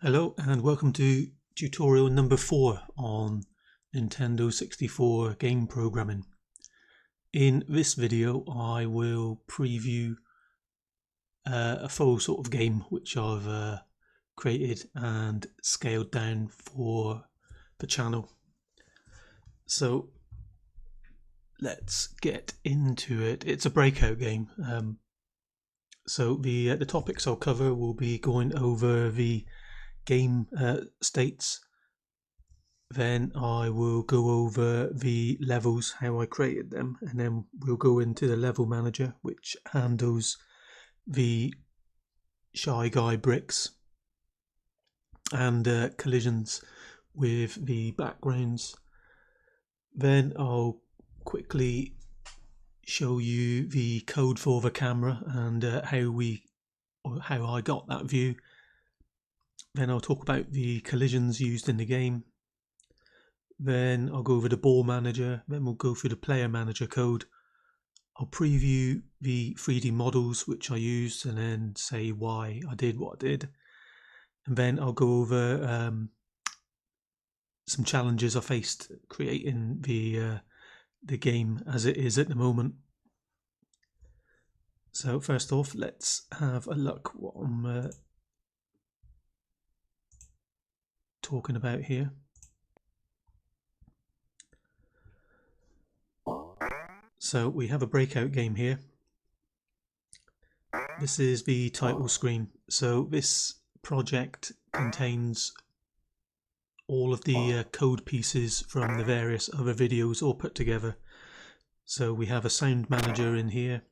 Hello and welcome to tutorial number 4 on Nintendo 64 game programming. In this video I will preview a full sort of game which I've created and scaled down for the channel. So let's get into it. It's a breakout game. So the topics I'll cover will be going over the game states, then I will go over the levels, how I created them, and then we'll go into the level manager, which handles the Shy Guy bricks and collisions with the backgrounds. Then I'll quickly show you the code for the camera and how I got that view. Then I'll talk about the collisions used in the game. Then I'll go over the ball manager. Then we'll go through the player manager code. I'll preview the 3D models which I used and then say why I did what I did. And then I'll go over some challenges I faced creating the game as it is at the moment. So first off, let's have a look what I'm talking about here. So we have a breakout game here. This is the title screen. So this project contains all of the code pieces from the various other videos all put together. So we have a sound manager in here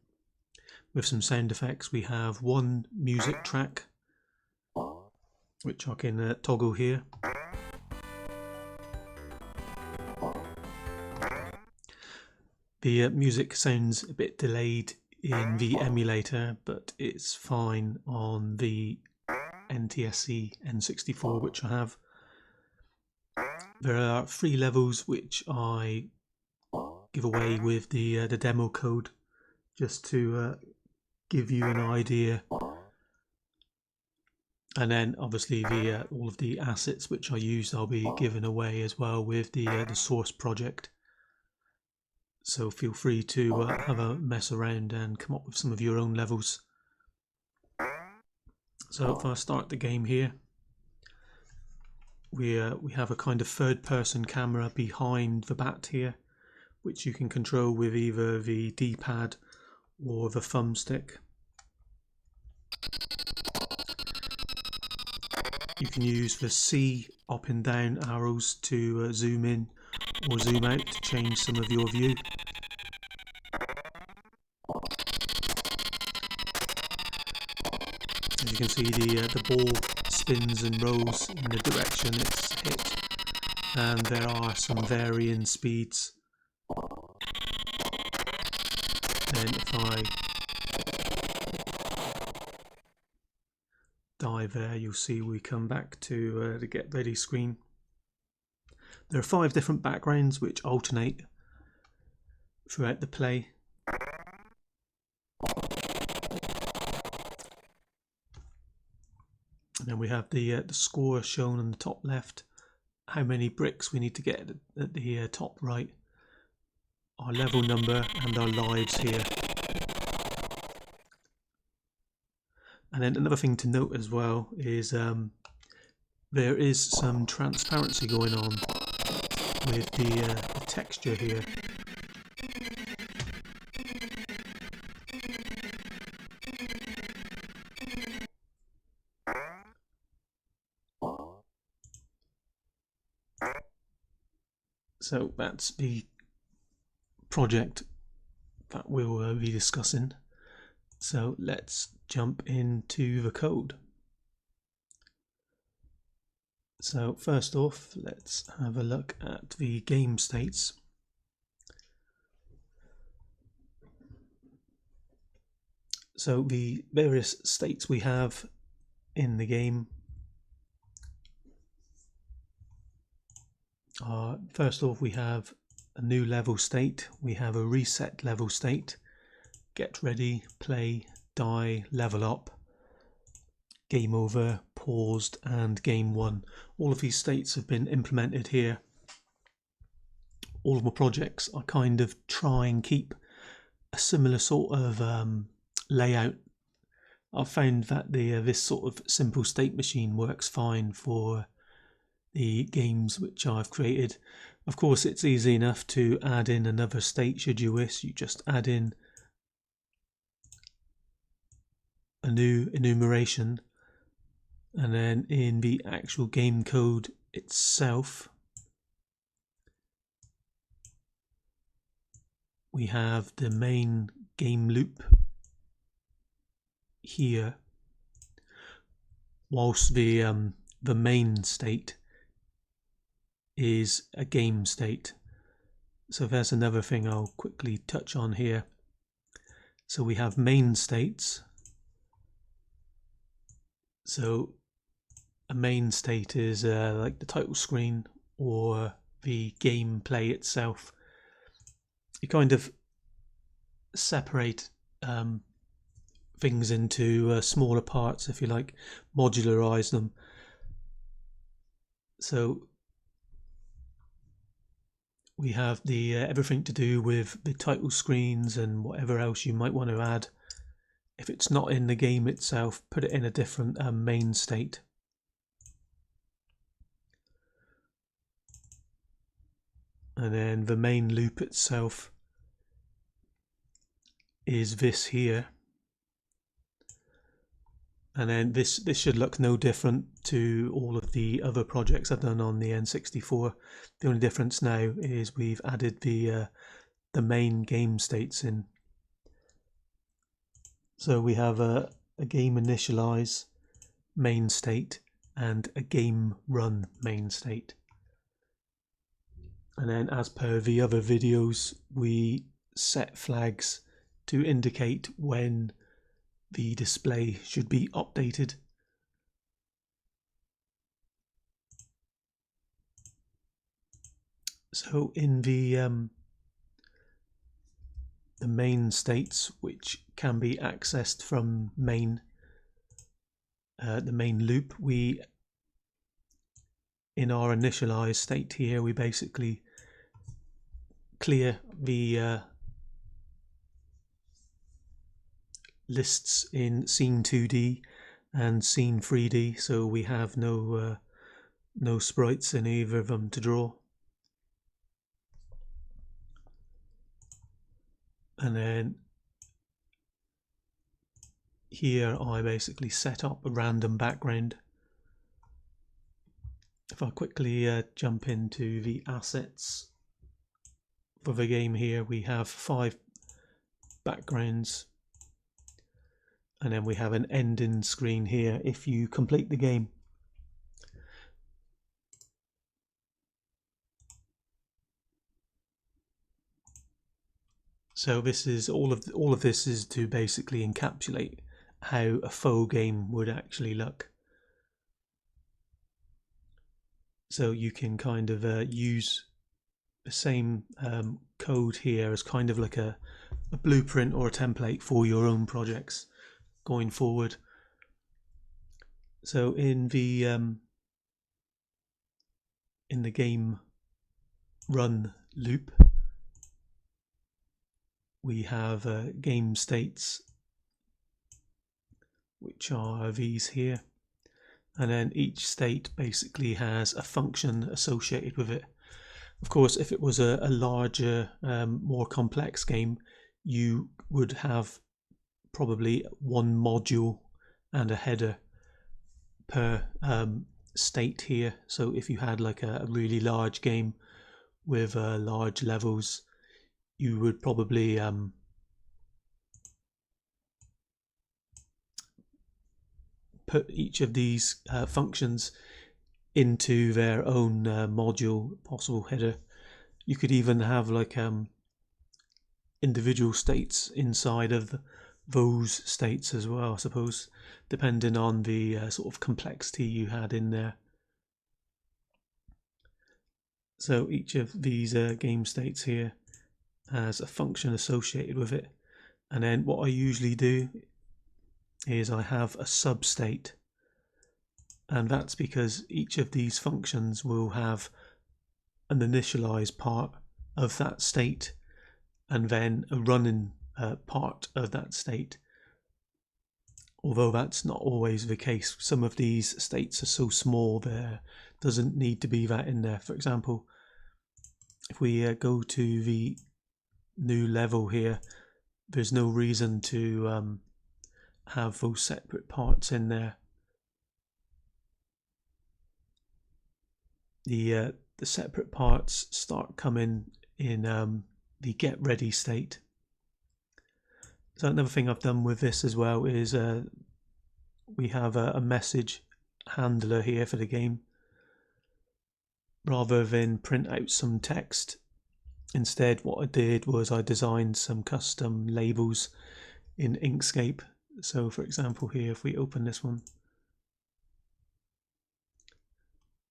with some sound effects. We have one music track which I can toggle here. The music sounds a bit delayed in the emulator, but it's fine on the NTSC N64 which I have. There are 3 levels which I give away with the demo code just to give you an idea. And then obviously the all of the assets which I used I'll be giving away as well with the source project. So feel free to have a mess around and come up with some of your own levels. So if I start the game here, we have a kind of third-person camera behind the bat here, which you can control with either the D-pad or the thumbstick. You can use the C up and down arrows to zoom in or zoom out to change some of your view. As you can see, the ball spins and rolls in the direction it's hit, and there are some varying speeds. Then if I die there, you'll see we come back to the get ready screen. There are 5 different backgrounds which alternate throughout the play. And then we have the score shown on the top left, how many bricks we need to get at the top right, our level number and our lives here. And then another thing to note as well is there is some transparency going on with the texture here. So that's the project that we'll be discussing. So let's jump into the code. So first off, let's have a look at the game states. So the various states we have in the game are, first off, we have a new level state, we have a reset level state, get ready, play, die, level up, game over, paused, and game 1. All of these states have been implemented here. All of my projects I kind of try and keep a similar sort of layout. I've found that this sort of simple state machine works fine for the games which I've created. Of course, it's easy enough to add in another state should you wish. You just add in a new enumeration, and then in the actual game code itself we have the main game loop here, whilst the main state is a game state. So there's another thing I'll quickly touch on here. So we have main states. So a main state is like the title screen or the gameplay itself. You kind of separate things into smaller parts, if you like, modularize them. So we have the everything to do with the title screens and whatever else you might want to add. If it's not in the game itself, put it in a different main state. And then the main loop itself is this here. And then this should look no different to all of the other projects I've done on the N64. The only difference now is we've added the main game states in. So we have a game initialize main state and a game run main state. And then, as per the other videos, we set flags to indicate when the display should be updated. So in the main states, which can be accessed from the main loop, we, in our initialize state here, we basically clear the lists in scene 2D and scene 3D, so we have no sprites in either of them to draw. And then here I basically set up a random background. If I quickly jump into the assets for the game here, we have 5 backgrounds, and then we have an ending screen here if you complete the game. So this is all of this is to basically encapsulate how a faux game would actually look. So you can kind of use the same code here as kind of like a blueprint or a template for your own projects going forward. So in the game run loop, we have game states, which are these here, and then each state basically has a function associated with it. Of course, if it was a larger, more complex game, you would have probably one module and a header per state here. So if you had like a really large game with large levels, you would probably put each of these functions into their own module, possible header. You could even have like individual states inside of those states as well, I suppose, depending on the sort of complexity you had in there. So each of these game states here has a function associated with it, and then what I usually do is I have a substate and that's because each of these functions will have an initialize part of that state and then a running part of that state. Although that's not always the case. Some of these states are so small there doesn't need to be that in there. For example, if we go to the new level here, there's no reason to have those separate parts in there. The separate parts start coming in the get ready state. So another thing I've done with this as well is we have a message handler here for the game. Rather than print out some text, instead what I did was I designed some custom labels in Inkscape. So for example here, if we open this one,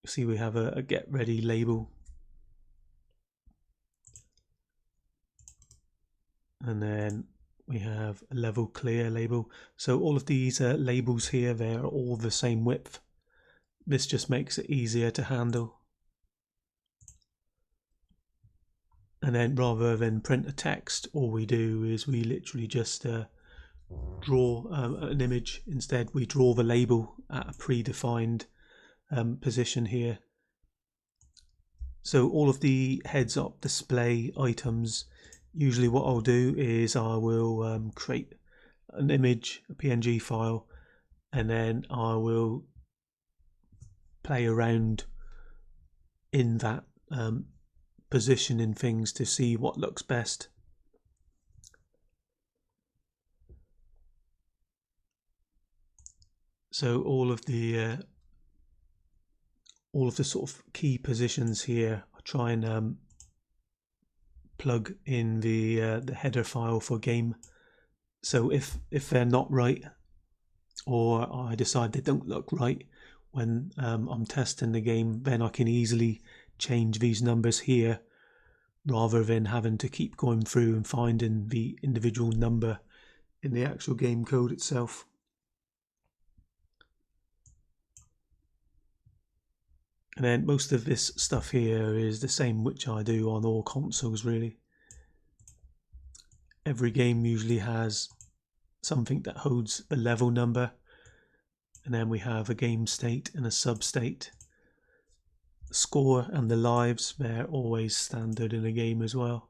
you see we have a get ready label, and then we have a level clear label. So all of these labels here, they're all the same width. This just makes it easier to handle. And then rather than print a text, all we do is we literally just draw an image. Instead, we draw the label at a predefined position here. So all of the heads-up display items, usually what I'll do is I will create an image, a PNG file, and then I will play around in that positioning things to see what looks best. So all of the sort of key positions here, I try and plug in the header file for game. So if they're not right, or I decide they don't look right when I'm testing the game, then I can easily change these numbers here rather than having to keep going through and finding the individual number in the actual game code itself. And then most of this stuff here is the same which I do on all consoles really. Every game usually has something that holds the level number, and then we have a game state and a sub state. The score and the lives, they're always standard in a game as well.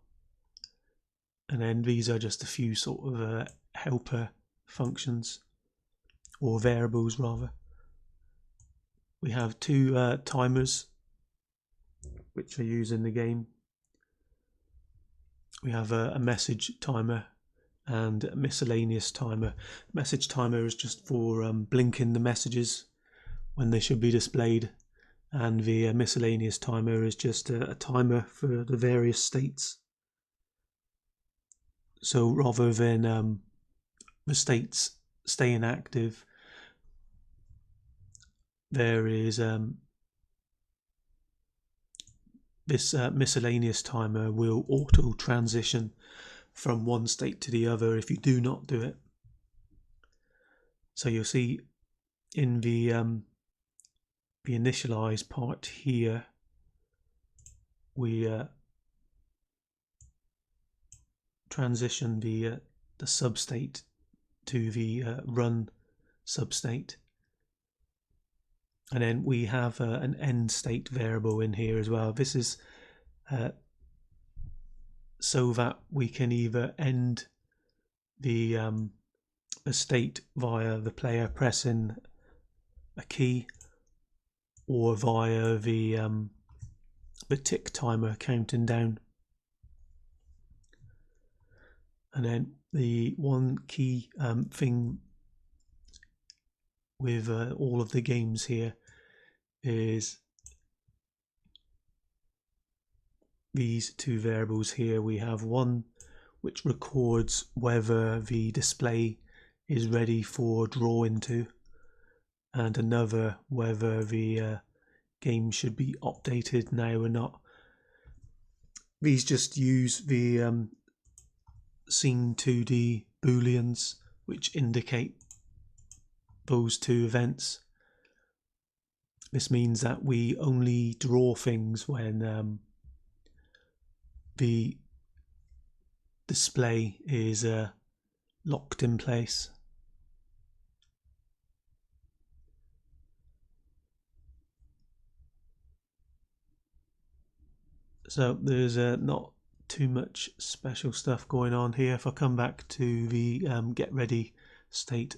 And then these are just a few sort of helper functions, or variables rather. We have two timers which are used in the game. We have a message timer and a miscellaneous timer. Message timer is just for blinking the messages when they should be displayed, and the miscellaneous timer is just a timer for the various states. So rather than the states staying active, there is this miscellaneous timer will auto transition from one state to the other if you do not do it. So you'll see in the initialize part here, we transition the substate to the run substate, and then we have an end state variable in here as well. This is so that we can either end the state via the player pressing a key, or via the tick timer counting down. And then the one key thing with all of the games here is these two variables here. We have one which records whether the display is ready for draw into, and another whether the game should be updated now or not. These just use the scene2D booleans which indicate those two events. This means that we only draw things when the display is locked in place. So there's not too much special stuff going on here. If I come back to the get ready state,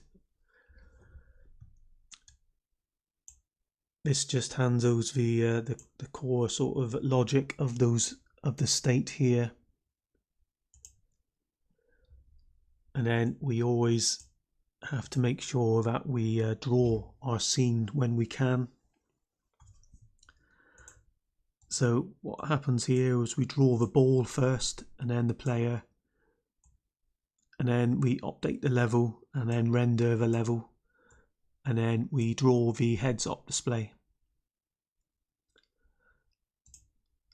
this just handles the core sort of logic of the state here, and then we always have to make sure that we draw our scene when we can. So what happens here is we draw the ball first, and then the player, and then we update the level, and then render the level, and then we draw the heads-up display.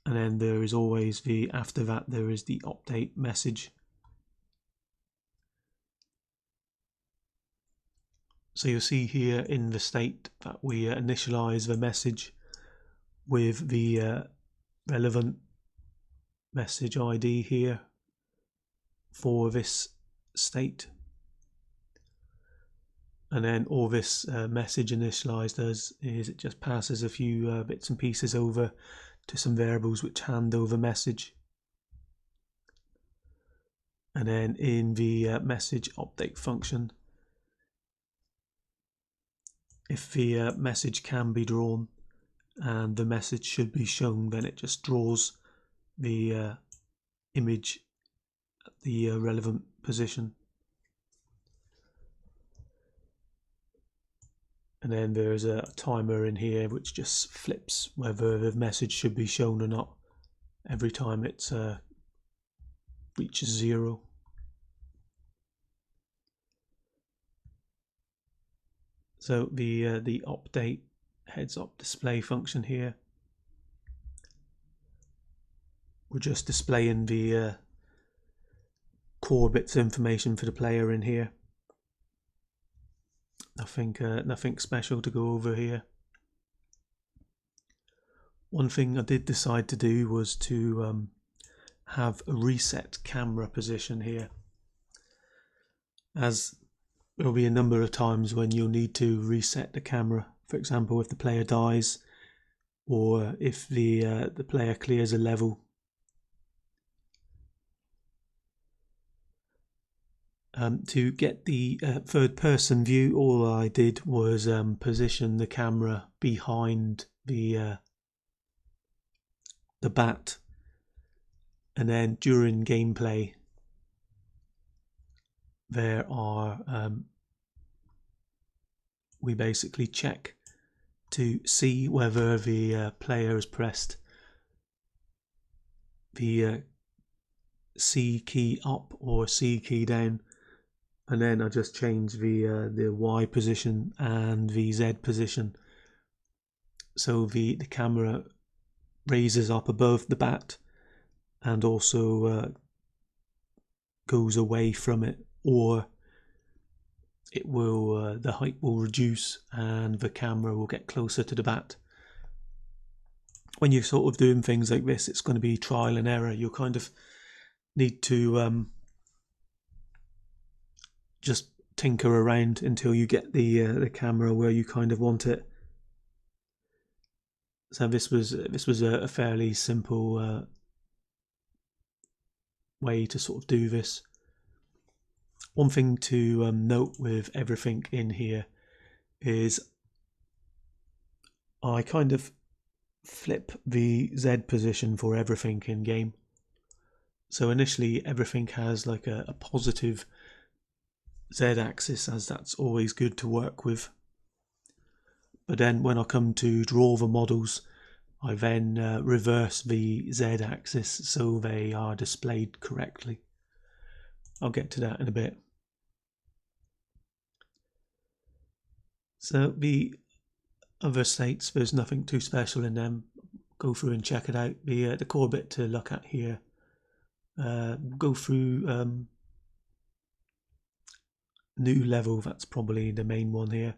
And then there is always after that there is the update message. So you'll see here in the state that we initialize the message with the relevant message ID here for this state, and then all this message initialized does is it just passes a few bits and pieces over to some variables which handle the message. And then in the message update function, if the message can be drawn and the message should be shown, then it just draws the image at the relevant position. And then there's a timer in here which just flips whether the message should be shown or not every time it reaches 0. So the update heads-up display function here, we're just displaying the core bits of information for the player in here. Nothing special to go over here. One thing I did decide to do was to have a reset camera position here, as there will be a number of times when you'll need to reset the camera. For example, if the player dies, or if the player clears a level. To get the third person view, all I did was position the camera behind the bat, and then during gameplay there are we basically check to see whether the player has pressed the C key up or C key down, and then I just change the Y position and the Z position, so the camera raises up above the bat and also goes away from it, or it will the height will reduce and the camera will get closer to the bat. When you're sort of doing things like this, it's going to be trial and error. You'll kind of need to just tinker around until you get the camera where you kind of want it. So this was a fairly simple way to sort of do this. One thing to note with everything in here is I kind of flip the Z position for everything in game. So initially everything has like a positive Z axis, as that's always good to work with. But then when I come to draw the models, I then reverse the Z axis so they are displayed correctly. I'll get to that in a bit. So the other states, there's nothing too special in them. Go through and check it out. The core bit to look at here. Go through new level, that's probably the main one here.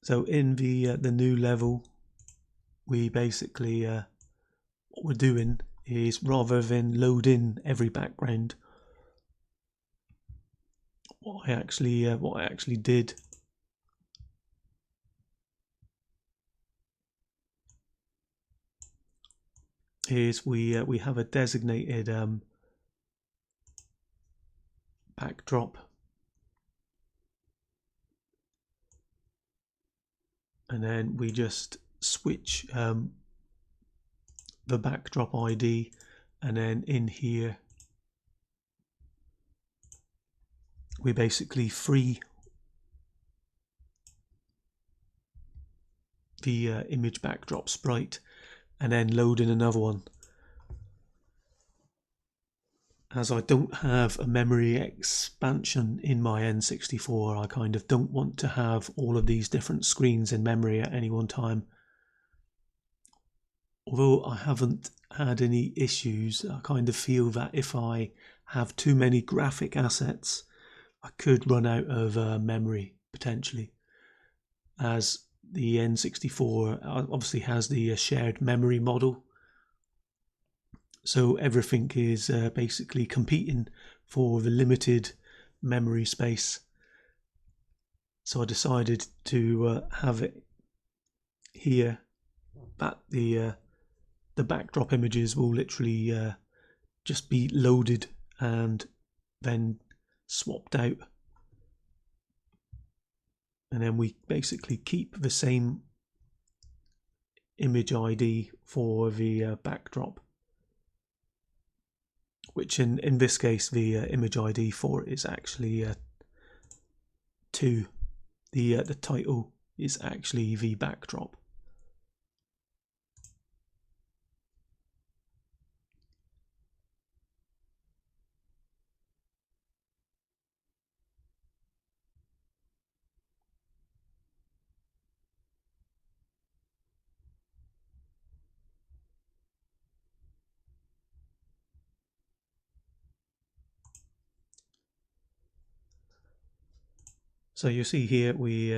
So in the new level, we basically what we're doing is, rather than load in every background, what I actually did is we have a designated backdrop, and then we just switch the backdrop ID, and then in here we basically free the image backdrop sprite and then load in another one. As I don't have a memory expansion in my N64, I kind of don't want to have all of these different screens in memory at any one time. Although I haven't had any issues, I kind of feel that if I have too many graphic assets, I could run out of memory potentially, as the N64 obviously has the shared memory model. So everything is basically competing for the limited memory space. So I decided to have it here that the backdrop images will literally just be loaded and then swapped out. And then we basically keep the same image ID for the backdrop, which in this case the image ID for it is actually 2. The title is actually the backdrop. So you see here we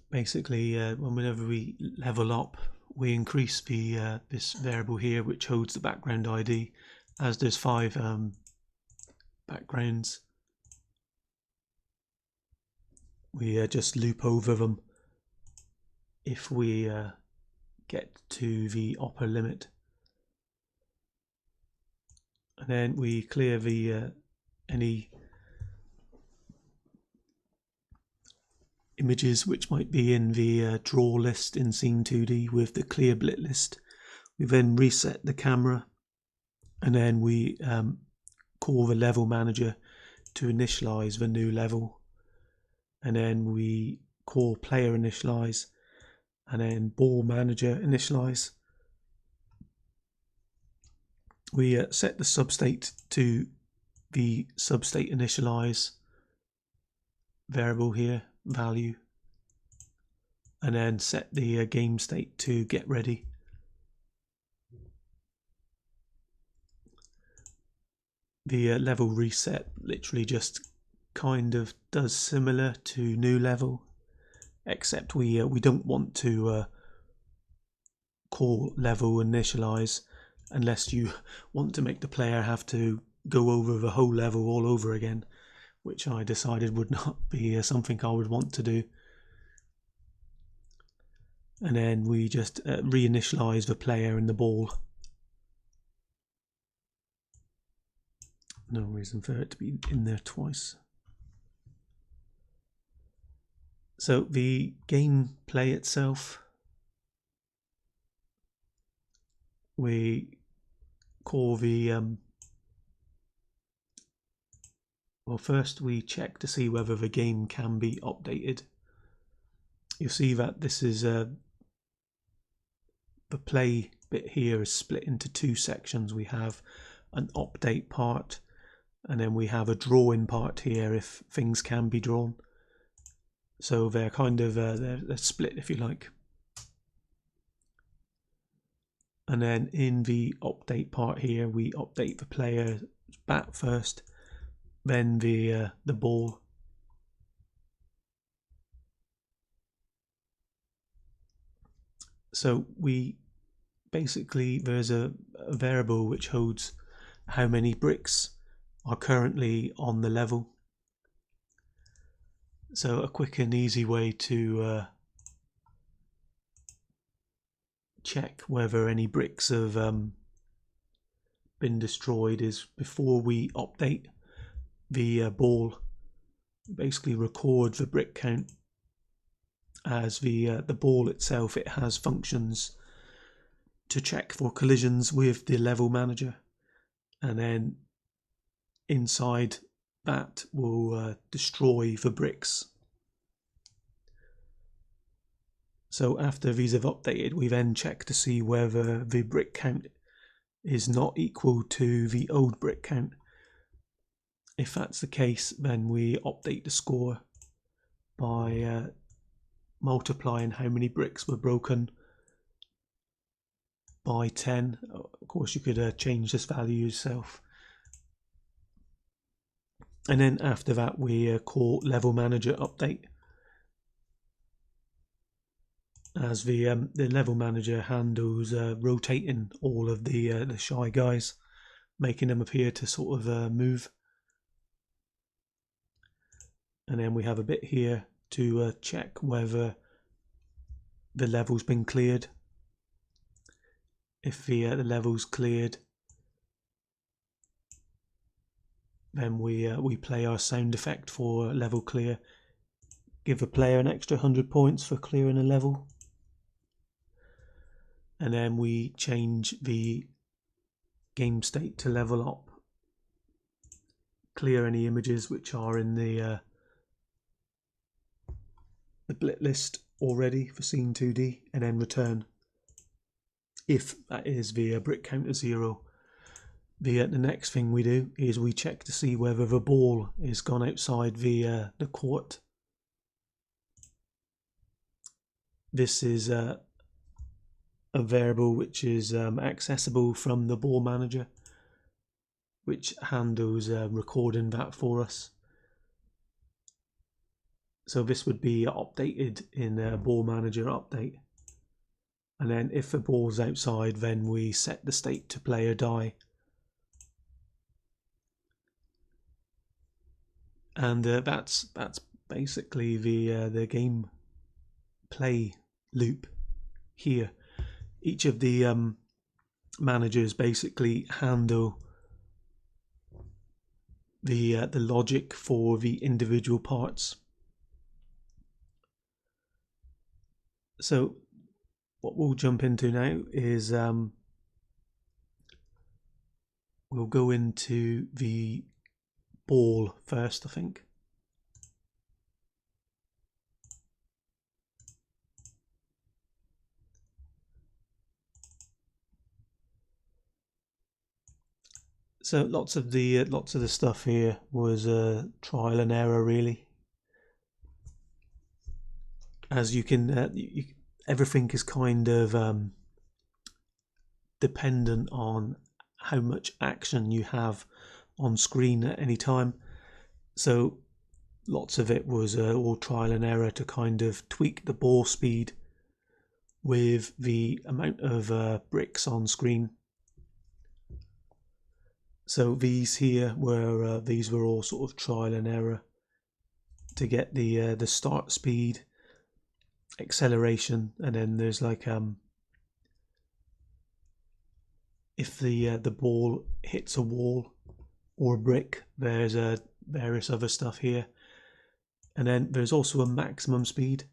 basically whenever we level up, we increase the this variable here which holds the background ID. As there's 5 backgrounds, we just loop over them if we get to the upper limit, and then we clear the any images which might be in the draw list in Scene 2D with the clear blit list. We then reset the camera, and then we call the LevelManager to initialize the new level, and then we call player initialize, and then ball manager initialize. We set the substate to the substate initialize variable here, value, and then set the game state to get ready. The level reset literally just kind of does similar to new level, except we don't want to call level initialize unless you want to make the player have to go over the whole level all over again, which I decided would not be something I would want to do. And then we just reinitialize the player and the ball. No reason for it to be in there twice. So the gameplay itself, we call the well, first we check to see whether the game can be updated. You'll see that this is the play bit here is split into 2 sections. We have an update part, and then we have a draw-in part here if things can be drawn. So they're kind of they're split, if you like. And then in the update part here, we update the player's bat first, then the ball, So we basically, there's a variable which holds how many bricks are currently on the level. So a quick and easy way to check whether any bricks have been destroyed is before we update the ball, basically record the brick count as the ball itself. It has functions to check for collisions with the level manager, and then inside that will destroy the bricks. So after these have updated, we then check to see whether the brick count is not equal to the old brick count. If that's the case, then we update the score by multiplying how many bricks were broken by 10. Of course, you could change this value yourself. And then after that, we call LevelManager update, as the level manager handles rotating all of the shy guys, making them appear to sort of move. And then we have a bit here to check whether the level's been cleared. If the level's cleared, then we play our sound effect for level clear. Give a player an extra 100 points for clearing a level. And then we change the game state to level up. Clear any images which are in the blit list already for scene 2D, and then return if that is the brick count is 0. The next thing we do is we check to see whether the ball is gone outside the court. This is a variable which is accessible from the ball manager, which handles recording that for us. So this would be updated in ball manager update. And then if the ball's outside, then we set the state to play or die. And that's basically the game play loop here. Each of the managers basically handle the logic for the individual parts. So what we'll jump into now is we'll go into the ball first, I think. So lots of the stuff here was trial and error, really. As you can, everything is kind of dependent on how much action you have on screen at any time. So lots of it was all trial and error to kind of tweak the ball speed with the amount of bricks on screen. So these here were these were all sort of trial and error to get the start speed, acceleration, and then there's like if the ball hits a wall or a brick, there's various other stuff here, and then there's also a maximum speed.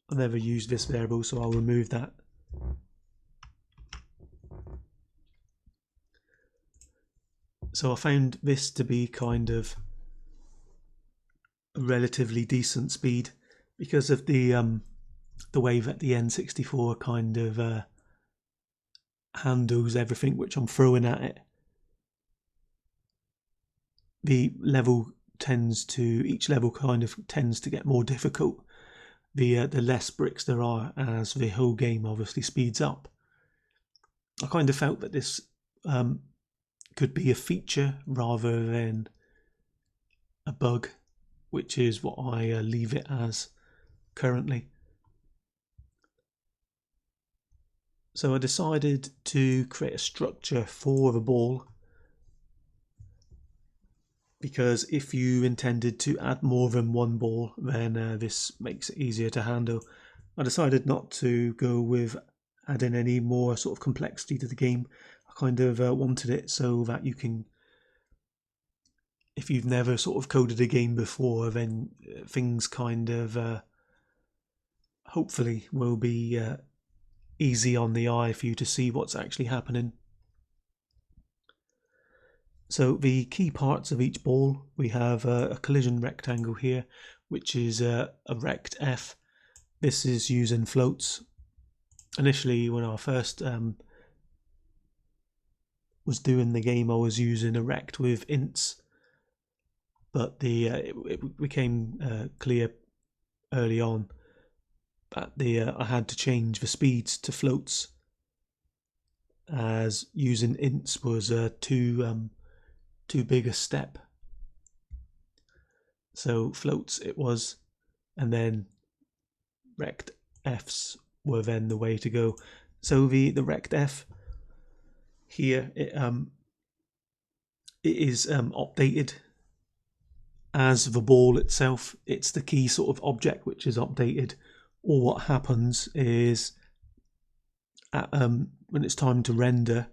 I've never used this variable, so I'll remove that. So I found this to be kind of a relatively decent speed because of the way that the N64 kind of handles everything which I'm throwing at it. The level each level kind of tends to get more difficult the less bricks there are, as the whole game obviously speeds up. I kind of felt that this could be a feature rather than a bug, which is what I leave it as currently. So I decided to create a structure for the ball, because if you intended to add more than one ball, then this makes it easier to handle. I decided not to go with adding any more sort of complexity to the game. I kind of wanted it so that you can, if you've never sort of coded a game before, then things kind of hopefully will be easy on the eye for you to see what's actually happening. So the key parts of each ball, we have a collision rectangle here, which is a rect F. This is using floats. Initially, when I first was doing the game, I was using a rect with ints, but it became clear early on that I had to change the speeds to floats, as using ints was too big a step. So floats it was, and then rect Fs were then the way to go. So the rect F here, it is updated as the ball itself. It's the key sort of object which is updated. Or what happens is when it's time to render,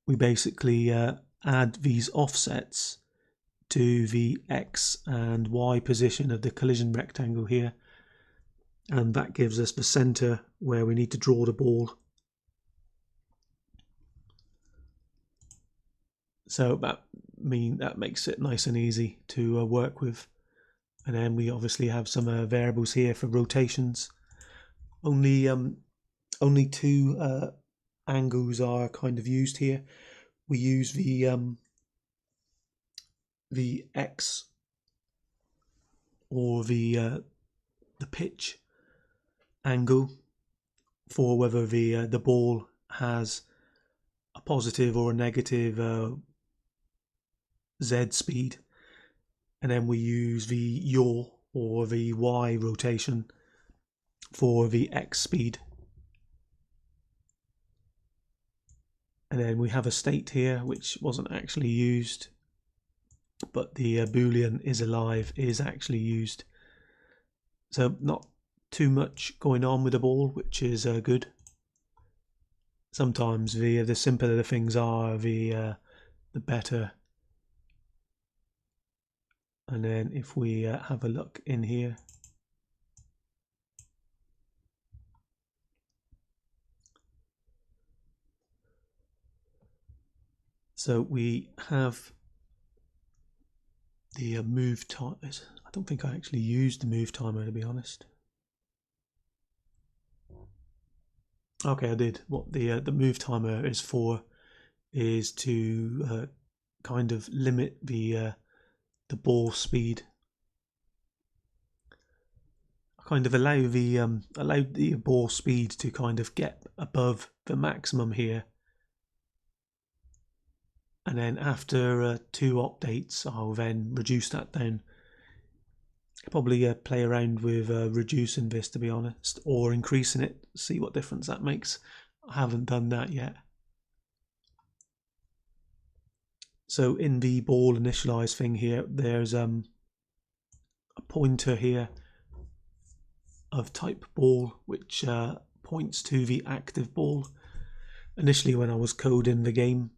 we basically add these offsets to the X and Y position of the collision rectangle here, and that gives us the center where we need to draw the ball. So that makes it nice and easy to work with. And then we obviously have some variables here for rotations. Only two angles are kind of used here. We use the X or the pitch angle for whether the ball has a positive or a negative Z speed, and then we use the yaw or the Y rotation for the X speed. And then we have a state here which wasn't actually used, but the Boolean is alive is actually used. So not too much going on with the ball, which is good. Sometimes the simpler the things are, the better. And then if we have a look in here, so we have the move time. I don't think I actually used the move timer, to be honest. Okay, I did. What the move timer is for is to kind of limit the ball speed. I kind of allow the ball speed to kind of get above the maximum here. And then after 2 updates, I'll then reduce that down. Probably play around with reducing this, to be honest, or increasing it, see what difference that makes. I haven't done that yet. So in the ball initialize thing here, there's a pointer here of type ball, which points to the active ball. Initially, when I was coding the game,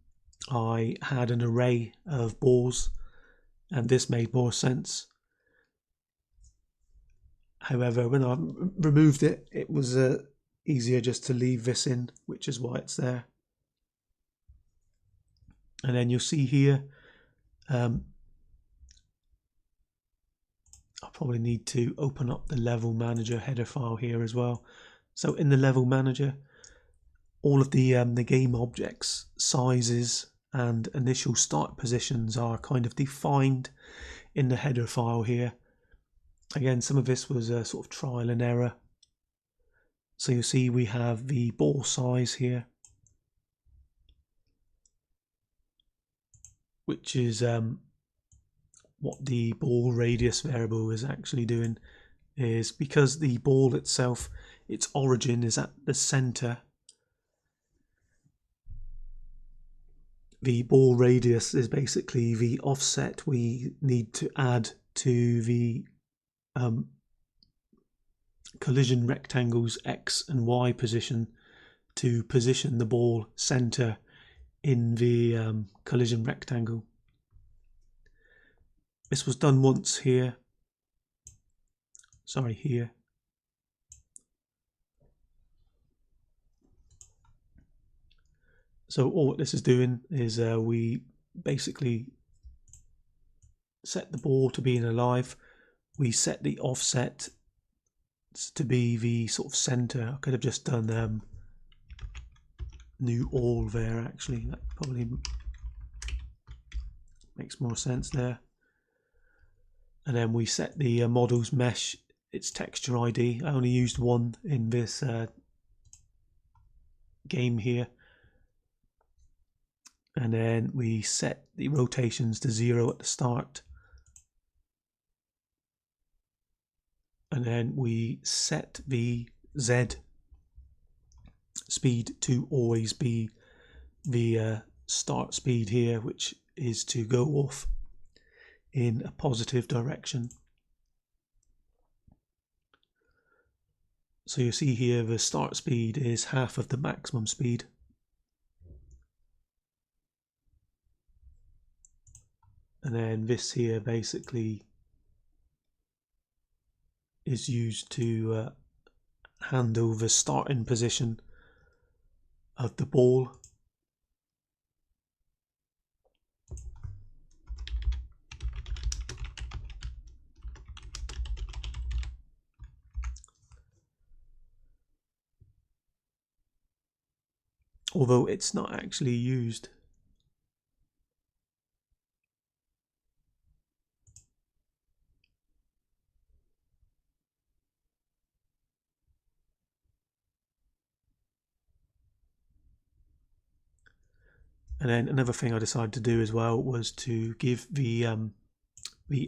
I had an array of balls, and this made more sense. However, when I removed it, it was easier just to leave this in, which is why it's there. And then you'll see here, I'll probably need to open up the LevelManager header file here as well. So in the LevelManager, all of the game objects, sizes, and initial start positions are kind of defined in the header file here. Again, some of this was a sort of trial and error. So you'll see we have the ball size here, which is what the ball radius variable is actually doing, is because the ball itself, its origin is at the center the ball radius is basically the offset we need to add to the collision rectangle's X and Y position to position the ball center in the collision rectangle. This was done once here. Sorry, here. So all what this is doing is we basically set the ball to being alive. We set the offset to be the sort of center. I could have just done new all there actually. That probably makes more sense there. And then we set the model's mesh, its texture ID. I only used one in this game here. And then we set the rotations to 0 at the start. And then we set the Z speed to always be the start speed here, which is to go off in a positive direction. So you see here the start speed is half of the maximum speed. And then this here basically is used to handle the starting position of the ball. Although it's not actually used. And then another thing I decided to do as well was to give the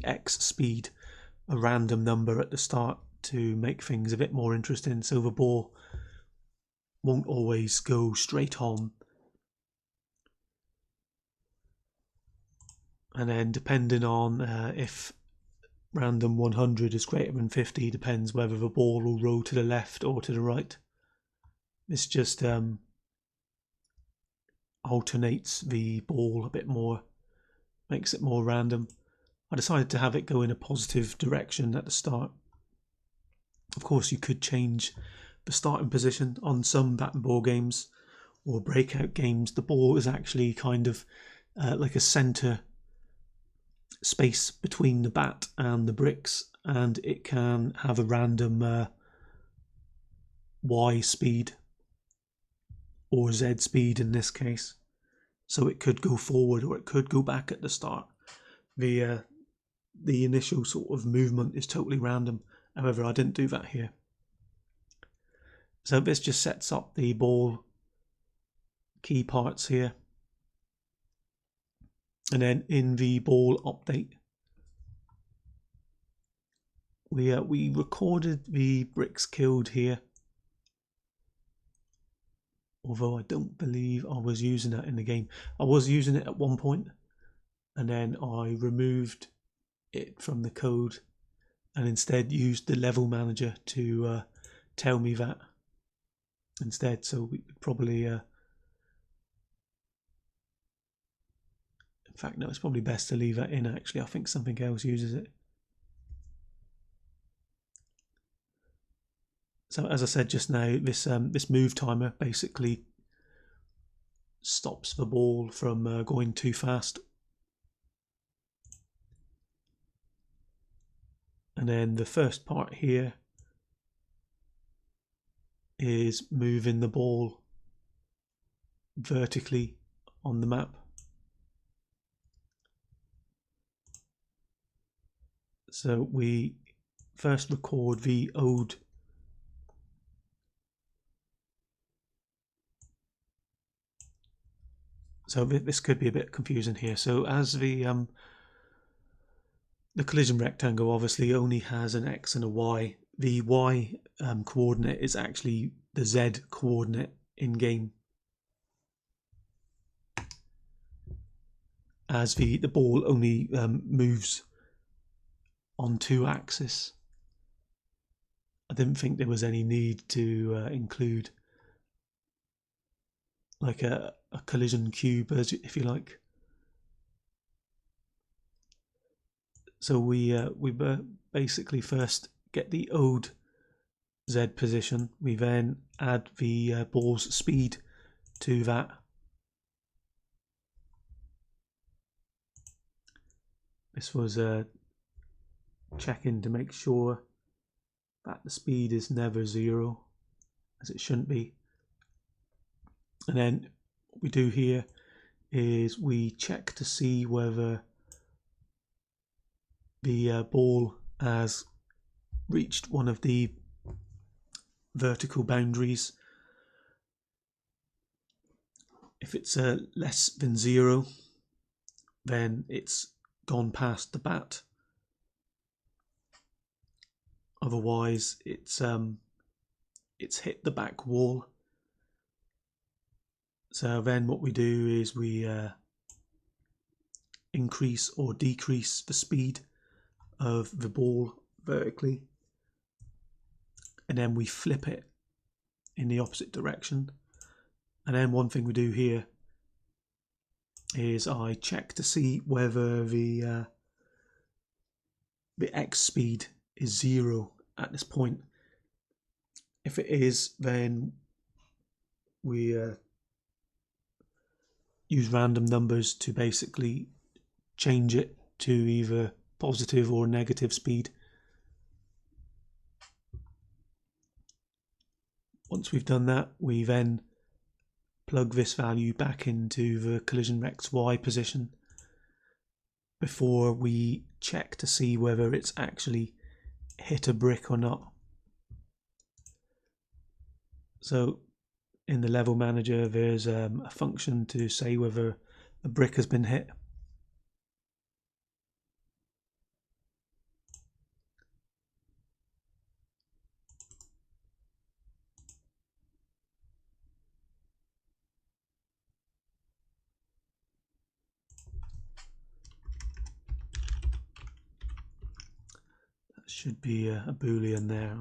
X speed a random number at the start to make things a bit more interesting, so the ball won't always go straight on. And then depending on if random 100 is greater than 50, depends whether the ball will roll to the left or to the right. This just alternates the ball a bit more, makes it more random. I decided to have it go in a positive direction at the start. Of course, you could change the starting position. On some bat and ball games or breakout games, the ball is actually kind of like a center space between the bat and the bricks, and it can have a random Y speed or Z speed in this case. So it could go forward or it could go back at the start. The initial sort of movement is totally random. However, I didn't do that here. So this just sets up the ball key parts here. And then in the ball update, we recorded the bricks killed here. Although I don't believe I was using that in the game. I was using it at one point, and then I removed it from the code and instead used the LevelManager to tell me that instead. So we probably in fact, no, it's probably best to leave that in actually. I think something else uses it. So as I said just now, this move timer basically stops the ball from going too fast. And then the first part here is moving the ball vertically on the map. So we first record the ode. So this could be a bit confusing here. So as the collision rectangle obviously only has an X and a Y. The Y coordinate is actually the Z coordinate in game. as the ball only moves on 2 axes. I didn't think there was any need to include like a collision cube, if you like. So we basically first get the old Z position. We then add the ball's speed to that. This was checking to make sure that the speed is never 0, as it shouldn't be. And then what we do here is we check to see whether the ball has reached one of the vertical boundaries. If it's less than 0, then it's gone past the bat. Otherwise, it's hit the back wall. So then what we do is we increase or decrease the speed of the ball vertically, and then we flip it in the opposite direction. And then one thing we do here is I check to see whether the X speed is 0 at this point. If it is, then we use random numbers to basically change it to either positive or negative speed. Once we've done that, we then plug this value back into the collision XY position before we check to see whether it's actually hit a brick or not. So in the level manager, there's a function to say whether a brick has been hit. That should be a boolean there.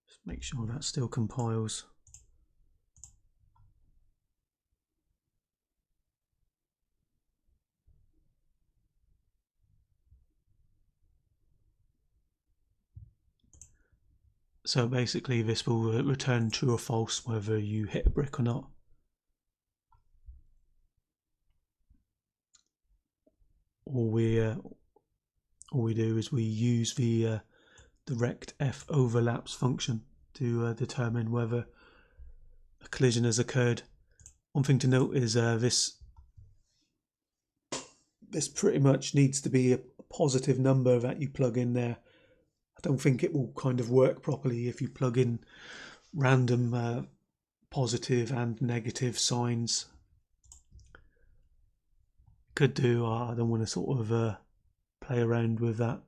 Just make sure that still compiles. So basically this will return true or false whether you hit a brick or not. All we do is we use the direct F overlaps function to determine whether a collision has occurred. One thing to note is this pretty much needs to be a positive number that you plug in there. I don't think it will kind of work properly if you plug in random positive and negative signs. Could do. I don't want to sort of play around with that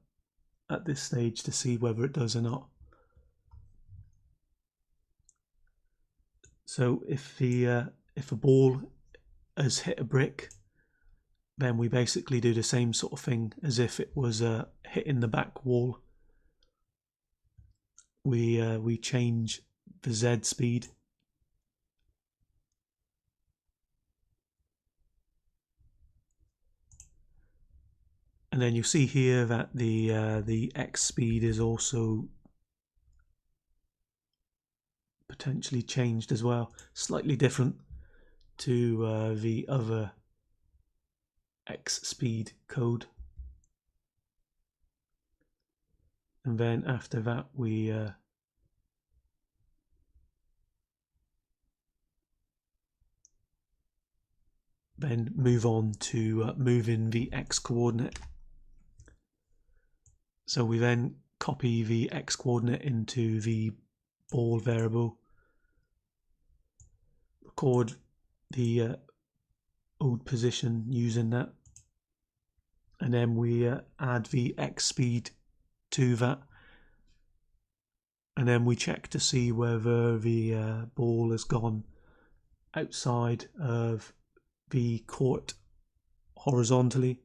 at this stage to see whether it does or not. So if a ball has hit a brick, then we basically do the same sort of thing as if it was hitting the back wall. We change the Z speed. And then you'll see here that the X speed is also potentially changed as well, slightly different to the other X speed code. And then after that we then move on to move in the X coordinate. So we then copy the X coordinate into the ball variable, record the old position using that, and then we add the X speed to that, and then we check to see whether the ball has gone outside of the court horizontally.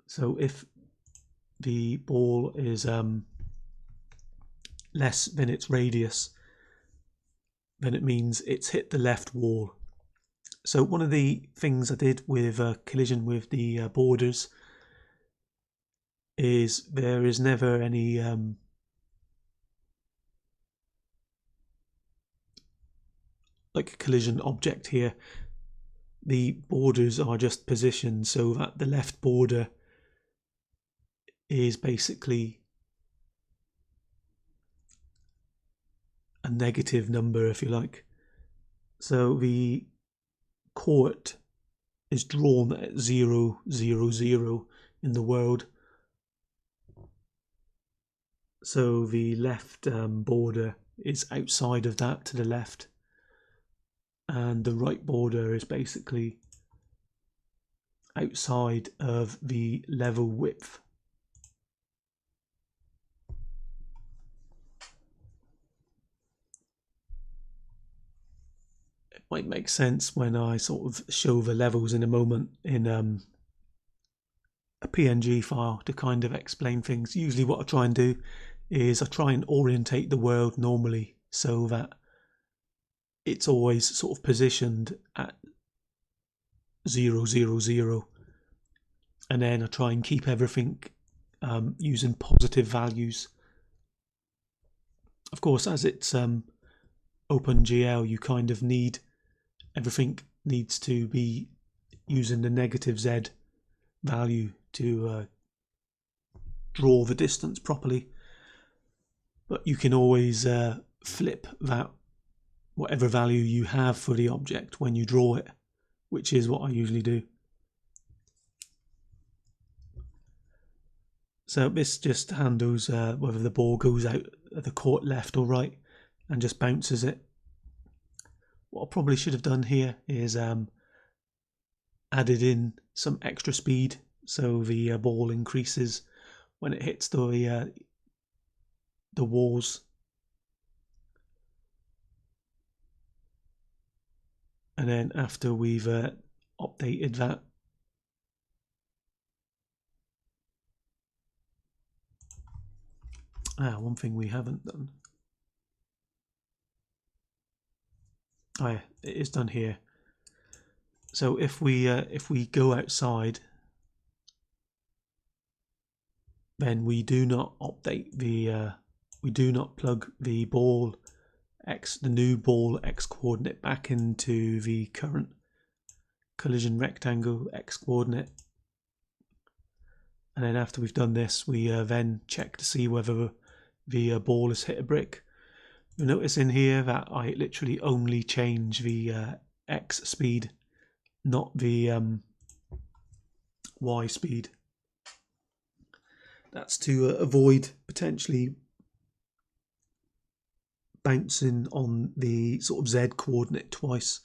So if the ball is less than its radius, then it means it's hit the left wall. So one of the things I did with collision with the borders is there is never any like a collision object here. The borders are just positioned so that the left border is basically a negative number, if you like. So the court is drawn at 0, 0, 0 in the world. So the left border is outside of that to the left, and the right border is basically outside of the level width. It might make sense when I sort of show the levels in a moment in a PNG file to kind of explain things. Usually what I try and do is I try and orientate the world normally so that it's always sort of positioned at 0, 0, 0, and then I try and keep everything using positive values. Of course, as it's OpenGL, you kind of need everything needs to be using the negative Z value to draw the distance properly, but you can always flip that whatever value you have for the object when you draw it, which is what I usually do. So this just handles whether the ball goes out of the court left or right and just bounces it. What I probably should have done here is added in some extra speed so the ball increases when it hits the walls. And then after we've updated that, one thing we haven't done. Oh yeah, it is done here. So if we go outside, then we do not update the we do not plug the ball X, the new ball X coordinate back into the current collision rectangle X coordinate. And then after we've done this, we then check to see whether the ball has hit a brick. You'll notice in here that I literally only change the X speed, not the Y speed. That's to avoid potentially bouncing on the sort of Z coordinate twice.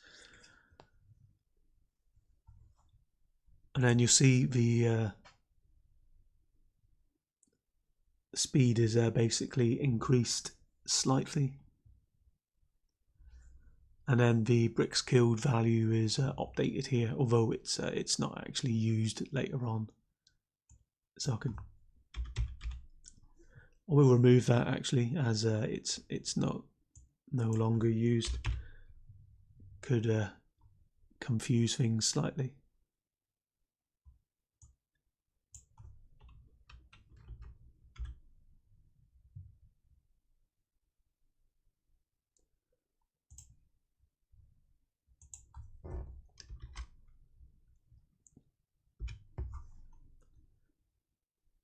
And then you'll see the speed is basically increased slightly. And then the bricks killed value is updated here, although it's not actually used later on. So I will remove that actually, as it's no longer used. Could confuse things slightly.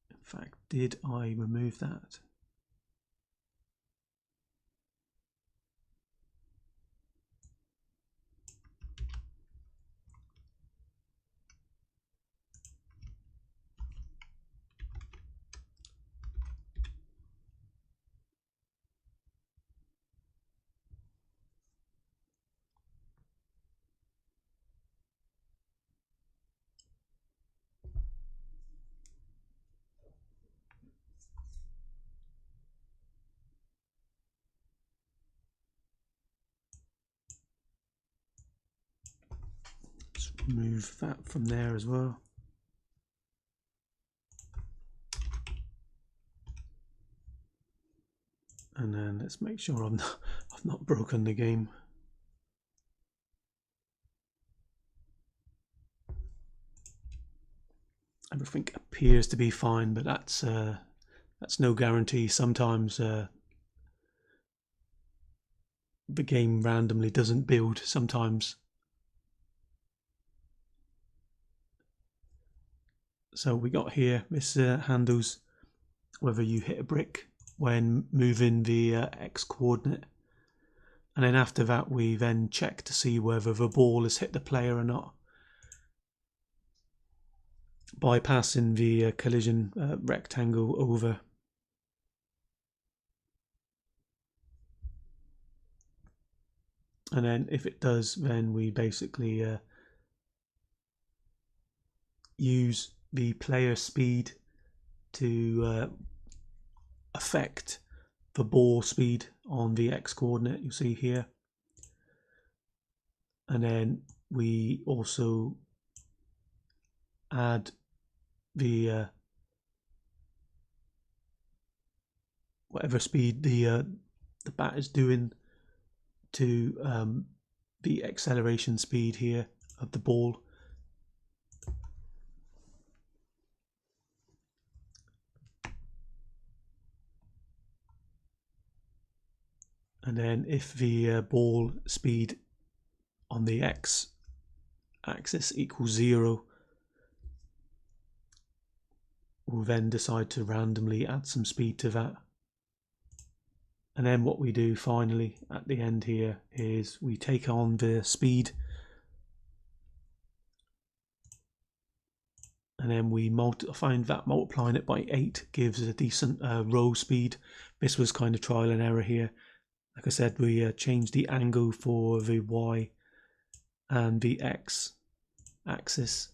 In fact, did I remove that? move that from there as well. And then let's make sure I've not broken the game. Everything appears to be fine, but that's no guarantee. Sometimes the game randomly doesn't build. Sometimes. So we got here, this handles whether you hit a brick when moving the X coordinate, and then after that we then check to see whether the ball has hit the player or not, bypassing the collision rectangle over. And then if it does, then we basically use the player speed to affect the ball speed on the X coordinate you see here. And then we also add the whatever speed the bat is doing to the acceleration speed here of the ball. And then if the ball speed on the X axis equals 0, we'll then decide to randomly add some speed to that. And then what we do finally at the end here is we take on the speed, and then we find that multiplying it by 8 gives a decent roll speed. This was kind of trial and error here. Like I said, we changed the angle for the Y and the X axis.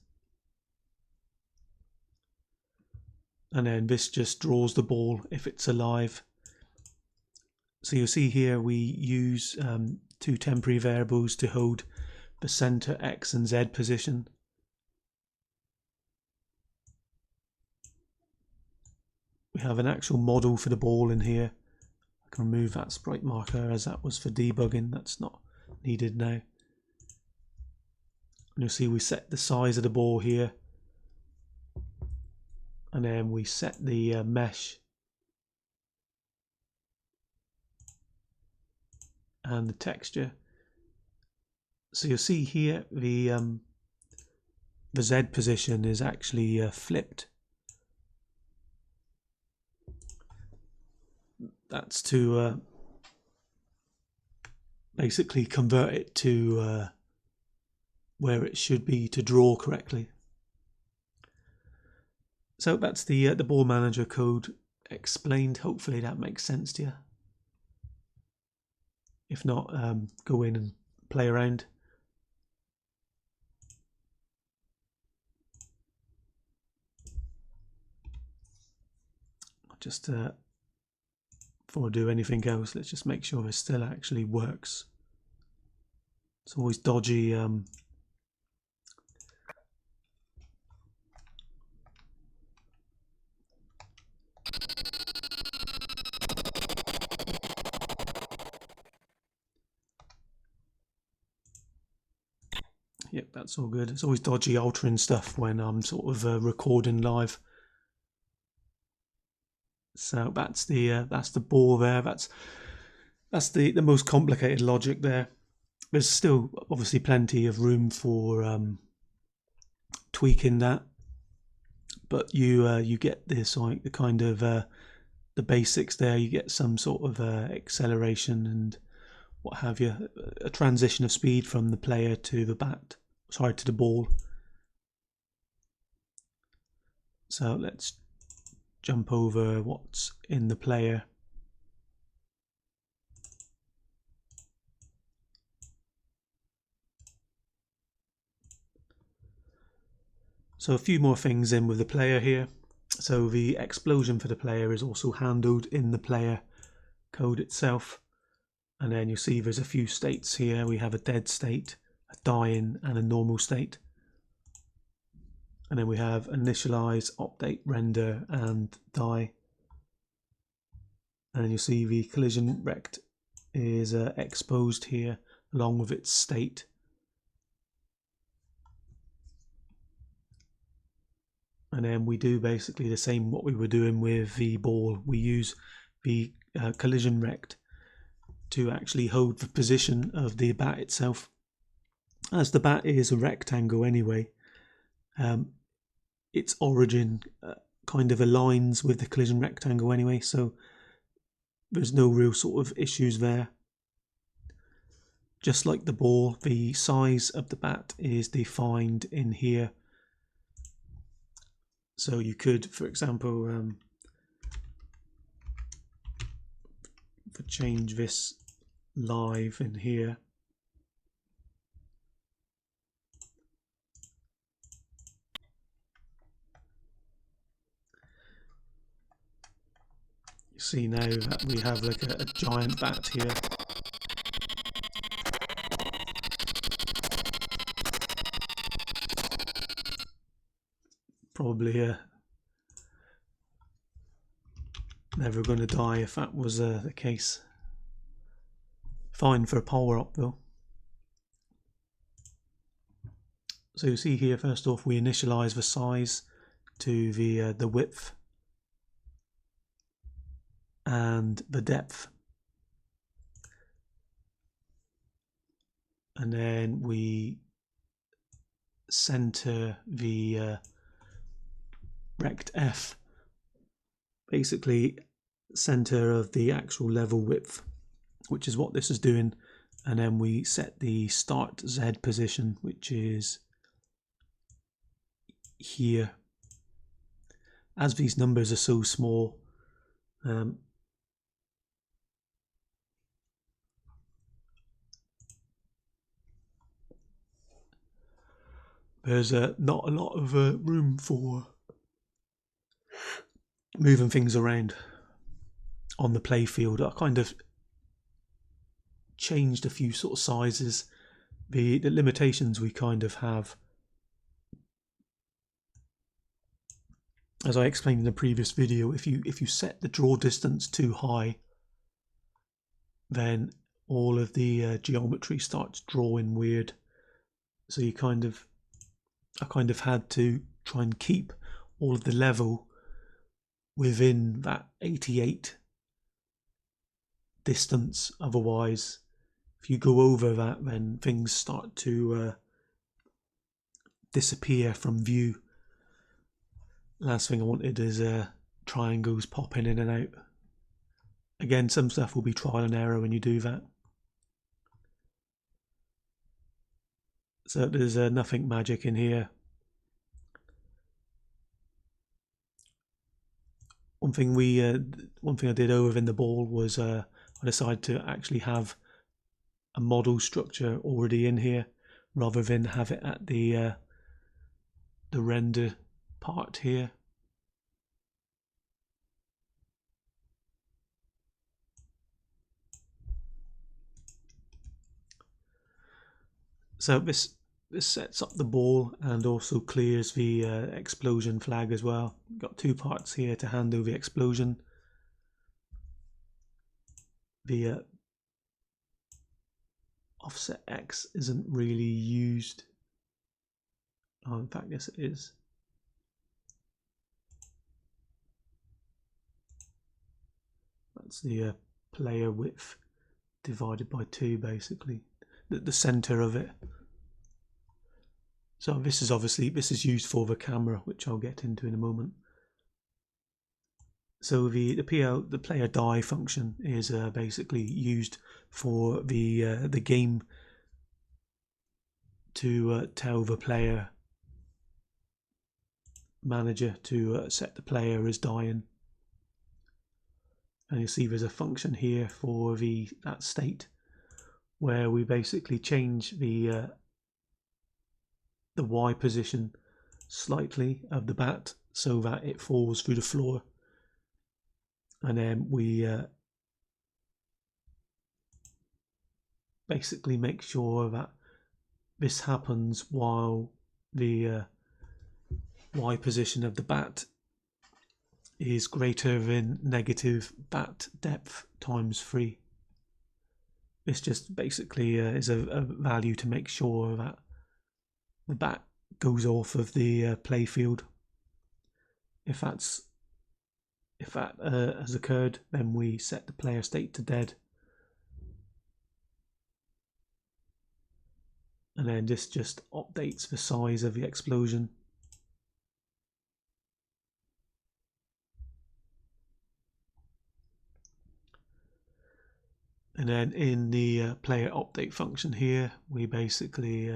And then this just draws the ball if it's alive. So you'll see here we use 2 temporary variables to hold the center X and Z position. We have an actual model for the ball in here. I can remove that sprite marker as that was for debugging. That's not needed now. And you'll see we set the size of the ball here. And then we set the mesh and the texture. So you'll see here the Z position is actually flipped. That's to basically convert it to where it should be to draw correctly. So that's the ball manager code explained. Hopefully that makes sense to you. If not, go in and play around. Just before I do anything else, let's just make sure this still actually works. It's always dodgy. Yep, that's all good. It's always dodgy altering stuff when I'm sort of recording live. So that's the ball there. That's the most complicated logic there. There's still obviously plenty of room for tweaking that, but you get this like the kind of the basics there. You get some sort of acceleration and what have you, a transition of speed from the player to the bat. Sorry, to the ball. So let's jump over what's in the player. So a few more things in with the player here. So the explosion for the player is also handled in the player code itself. And then you'll see there's a few states here. We have a dead state, a dying and a normal state. and then we have initialize, update, render and die, and you'll see the collision rect is exposed here along with its state. And then we do basically the same what we were doing with the ball. We use the collision rect to actually hold the position of the bat itself. As the bat is a rectangle anyway, its origin kind of aligns with the collision rectangle anyway, so there's no real sort of issues there. Just like the ball, the size of the bat is defined in here. So you could, for example, change this live in here. You see now that we have like a giant bat here. Probably never going to die if that was the case. Fine for a power up though. So you see here, first off, we initialize the size to the width and the depth, and then we center the rect F, basically center of the actual level width, which is what this is doing, and then we set the start Z position, which is here. As these numbers are so small, there's not a lot of room for moving things around on the play field. I kind of changed a few sort of sizes. The limitations we kind of have, as I explained in the previous video, if you set the draw distance too high, then all of the geometry starts drawing weird. So I kind of had to try and keep all of the level within that 88 distance. Otherwise, if you go over that, then things start to disappear from view. Last thing I wanted is triangles popping in and out. Again, some stuff will be trial and error when you do that. So there's nothing magic in here. One thing I did over in the ball was I decided to actually have a model structure already in here, rather than have it at the render part here. So this sets up the ball and also clears the explosion flag as well. Got two parts here to handle the explosion. The offset X isn't really used. Oh, in fact, yes it is. That's the player width divided by 2, basically. The center of it. So this is used for the camera, which I'll get into in a moment. So the player die function is basically used for the game to tell the player manager to set the player as dying. And you see there's a function here for that state, where we basically change the Y position slightly of the bat so that it falls through the floor, and then we basically make sure that this happens while the Y position of the bat is greater than negative bat depth times 3. This just basically is a value to make sure that the bat goes off of the play field. If that has occurred, then we set the player state to dead, and then this just updates the size of the explosion. And then in the player update function here, we basically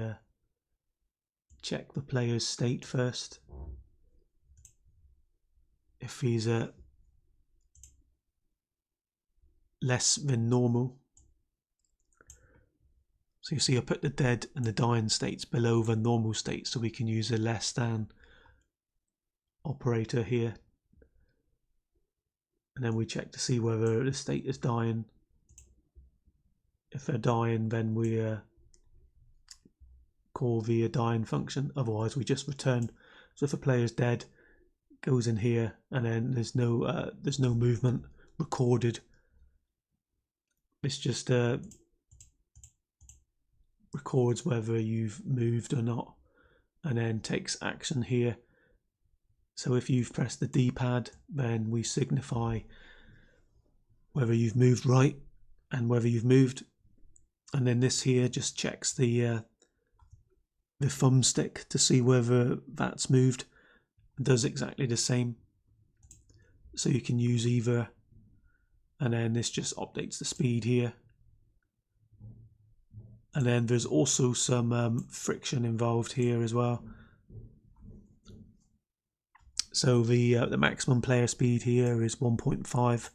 check the player's state first. If he's less than normal, so you see I put the dead and the dying states below the normal state, so we can use a less than operator here. And then we check to see whether the state is dying. If they're dying, then we call the dying function, otherwise we just return. So if a player is dead, it goes in here, and then there's no movement recorded. This just records whether you've moved or not, and then takes action here. So if you've pressed the D-pad, then we signify whether you've moved right and whether you've moved. And then this here just checks the thumbstick to see whether that's moved. It does exactly the same. So you can use either. And then this just updates the speed here. And then there's also some friction involved here as well. So the maximum player speed here is 1.5.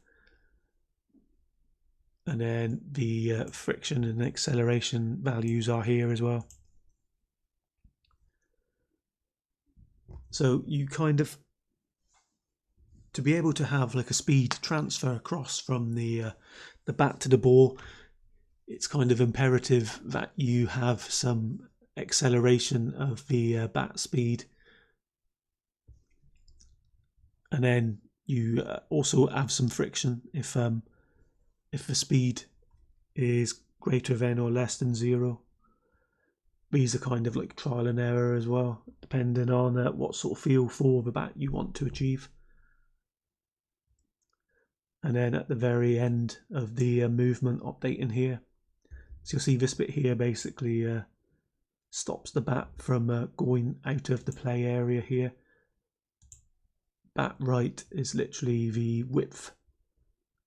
And then the friction and acceleration values are here as well. So you kind of, to be able to have like a speed transfer across from the bat to the ball, it's kind of imperative that you have some acceleration of the bat speed. And then you also have some friction if the speed is greater than or less than 0. These are kind of like trial and error as well, depending on what sort of feel for the bat you want to achieve. And then at the very end of the movement update in here, so you'll see this bit here basically stops the bat from going out of the play area here. Bat right is literally the width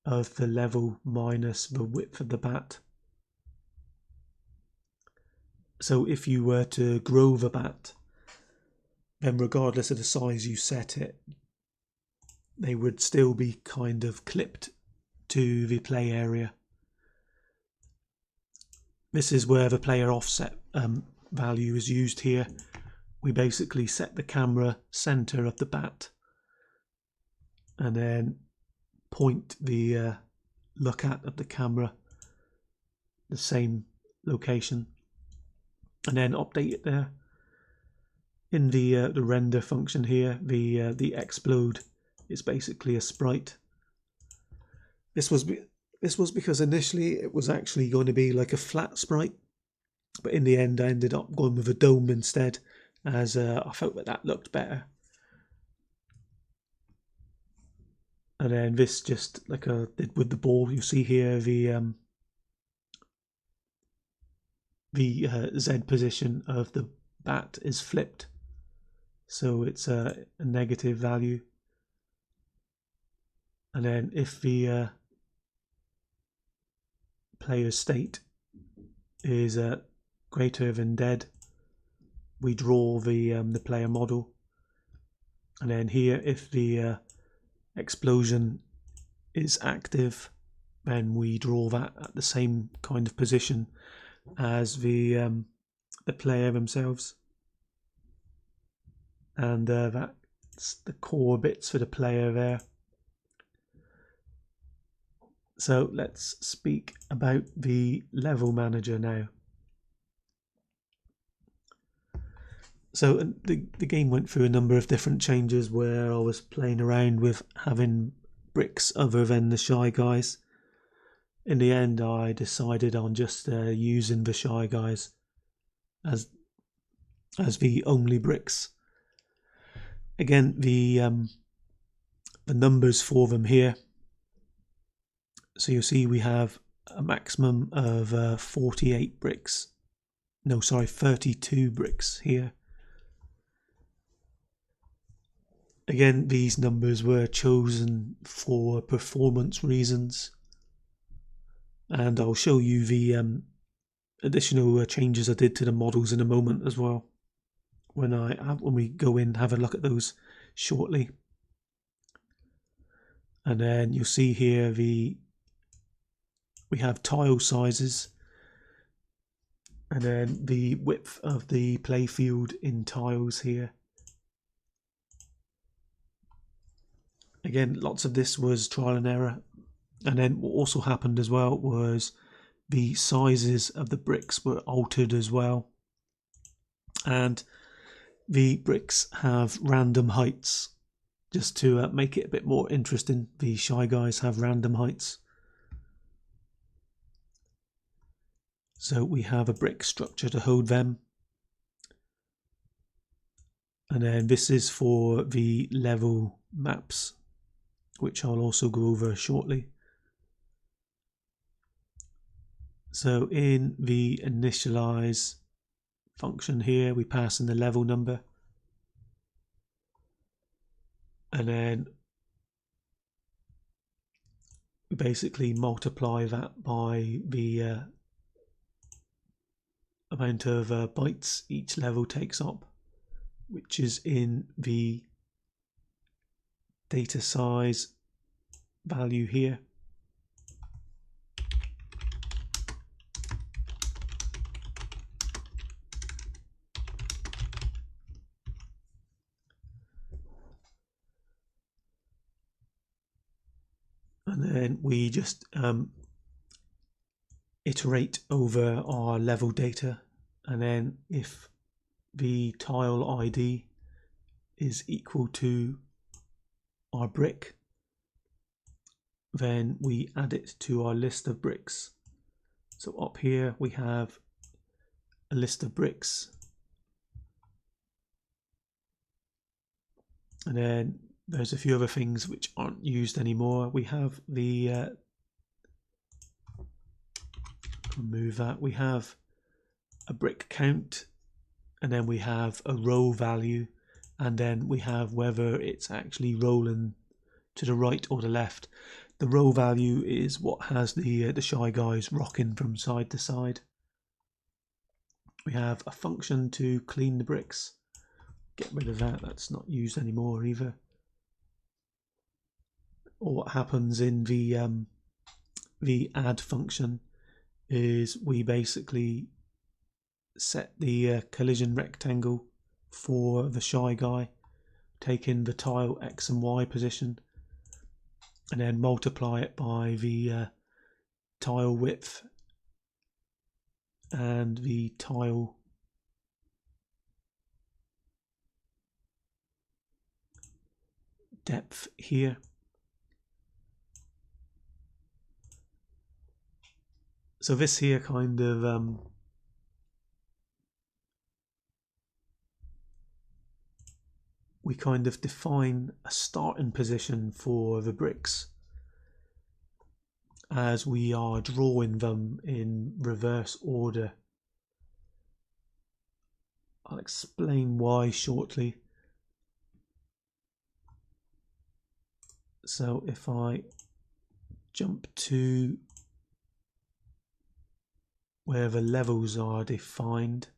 of the level minus the width of the bat. So if you were to grow the bat, then regardless of the size you set it, they would still be kind of clipped to the play area. This is where the player offset value is used here. We basically set the camera center of the bat and then point the look at of the camera the same location, and then update it there. In the render function here, the explode is basically a sprite. This was because initially it was actually going to be like a flat sprite, but in the end I ended up going with a dome instead, as I felt that looked better. And then this, just like I did with the ball, you see here the Z position of the bat is flipped, so it's a negative value. And then if the player's state is greater than dead, we draw the player model. And then here, if the explosion is active, then we draw that at the same kind of position as the player themselves. And that's the core bits for the player there. So let's speak about the level manager now. So the game went through a number of different changes where I was playing around with having bricks other than the Shy Guys. In the end, I decided on just using the Shy Guys as the only bricks. Again, the numbers for them here. So you'll see we have a maximum of 48 bricks. No, sorry, 32 bricks here. Again, these numbers were chosen for performance reasons, and I'll show you the additional changes I did to the models in a moment as well, when we go in and have a look at those shortly. And then you'll see here we have tile sizes, and then the width of the playfield in tiles here. Again, lots of this was trial and error. And then what also happened as well was the sizes of the bricks were altered as well. And the bricks have random heights. Just to make it a bit more interesting, the Shy Guys have random heights. So we have a brick structure to hold them. And then this is for the level maps, which I'll also go over shortly. So in the initialize function here, we pass in the level number, and then we basically multiply that by the amount of bytes each level takes up, which is in the data size value here. And then we just iterate over our level data, and then if the tile ID is equal to our brick, then we add it to our list of bricks. So up here we have a list of bricks, and then there's a few other things which aren't used anymore. We have the remove that. We have a brick count, and then we have a roll value, and then we have whether it's actually rolling to the right or the left. The roll value is what has the Shy Guys rocking from side to side. We have a function to clean the bricks. Get rid of that, that's not used anymore either. Or what happens in the add function is we basically set the collision rectangle for the Shy Guy, taking the tile X and Y position, and then multiply it by the tile width and the tile depth here. So this here kind of we kind of define a starting position for the bricks as we are drawing them in reverse order. I'll explain why shortly. So if I jump to where the levels are defined,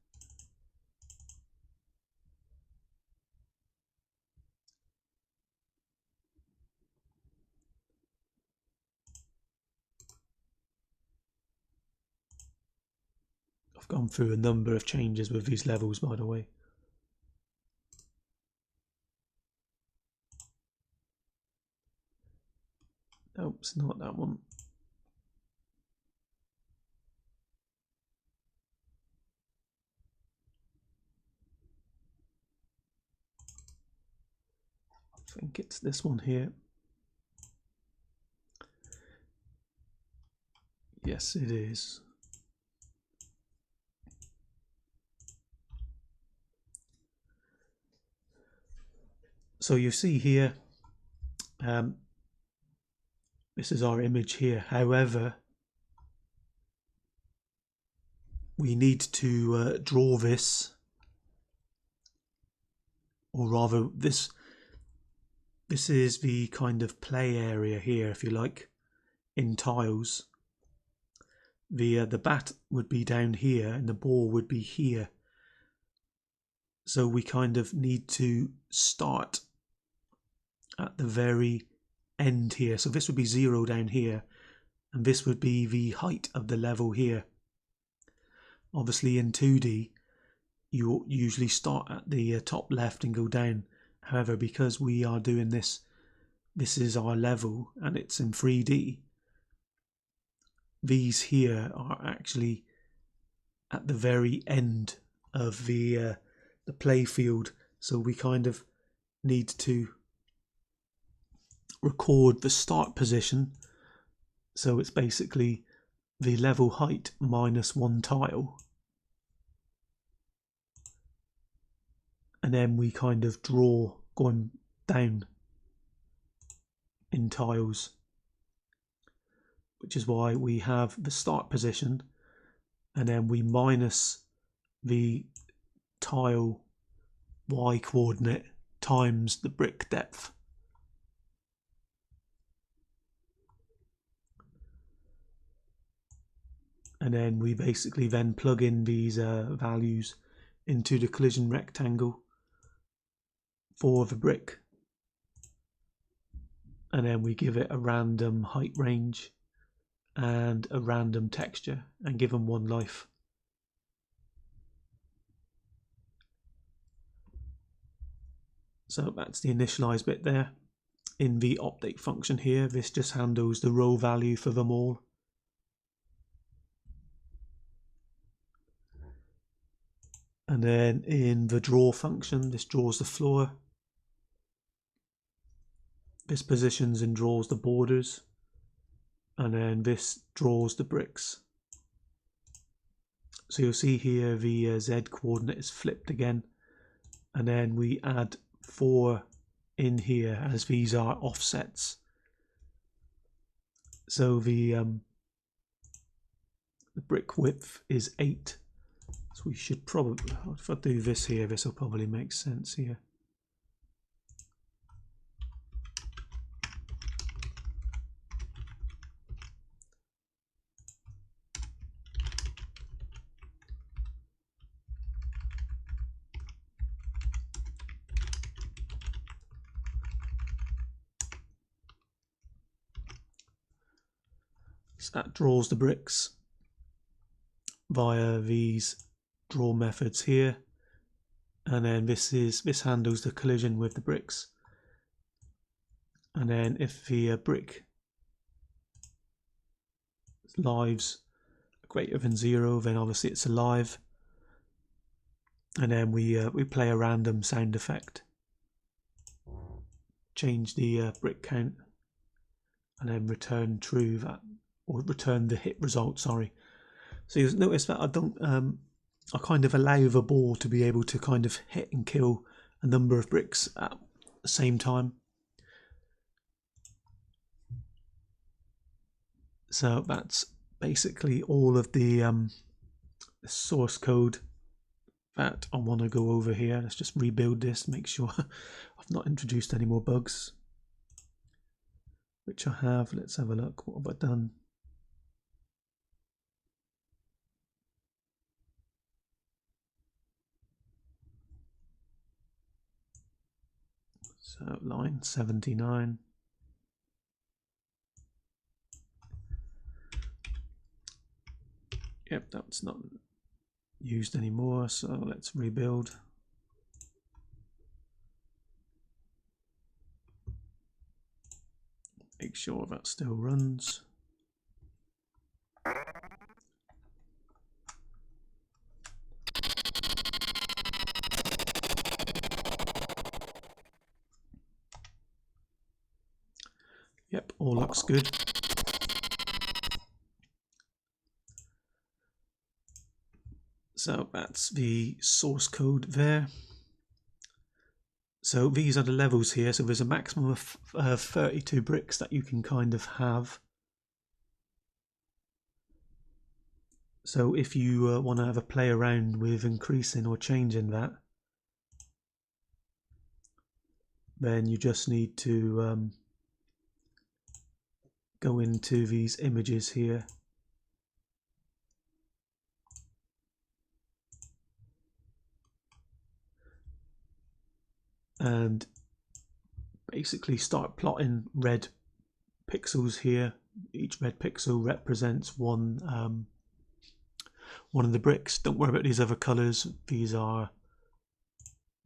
I've gone through a number of changes with these levels, by the way. Nope, it's not that one. think it's this one here. Yes, it is. So you see here, this is our image here. However, we need to draw this, or rather this is the kind of play area here, if you like, in tiles. The bat would be down here and the ball would be here. So we kind of need to start at the very end here. So this would be 0 down here, and this would be the height of the level here. Obviously in 2D you usually start at the top left and go down. However, because we are doing this is our level and it's in 3D, these here are actually at the very end of the play field. So we kind of need to record the start position. So it's basically the level height minus 1 tile. And then we kind of draw going down in tiles, which is why we have the start position and then we minus the tile y coordinate times the brick depth. And then we basically then plug in these values into the collision rectangle for the brick, and then we give it a random height range and a random texture and give them 1 life. So that's the initialize bit there. In the update function here, this just handles the row value for them all. And then in the draw function, this draws the floor. This positions and draws the borders. And then this draws the bricks. So you'll see here the Z coordinate is flipped again. And then we add 4 in here as these are offsets. So the brick width is 8. So we should probably, if I do this here, this will probably make sense here. So that draws the bricks via these draw methods here, and then this handles the collision with the bricks. And then if the brick lives greater than 0, then obviously it's alive. And then we play a random sound effect, change the brick count, and then return true that, or return the hit result, sorry. So you'll notice that I kind of allow the ball to be able to kind of hit and kill a number of bricks at the same time. So that's basically all of the source code that I want to go over here. Let's just rebuild this, make sure I've not introduced any more bugs, which I have. Let's have a look. What have I done? So line 79. Yep, that's not used anymore, so let's rebuild. Make sure that still runs. Yep, all looks good. So that's the source code there. So these are the levels here. So there's a maximum of 32 bricks that you can kind of have. So if you want to have a play around with increasing or changing that, then you just need to go into these images here. And basically start plotting red pixels here. Each red pixel represents one of the bricks. Don't worry about these other colours. These are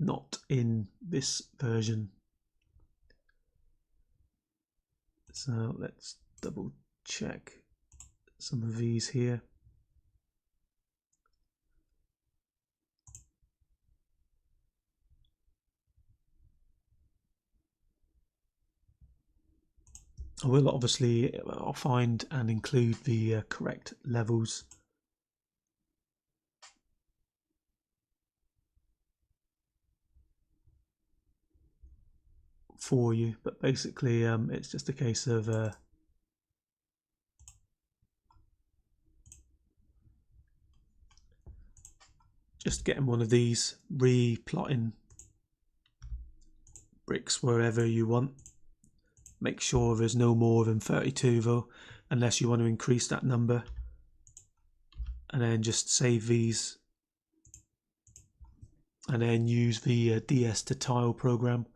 not in this version. So let's double check some of these here. I will obviously I'll find and include the correct levels for you, but basically it's just a case of just getting one of these, re-plotting bricks wherever you want. Make sure there's no more than 32 though, unless you want to increase that number, and then just save these and then use the DS to tile program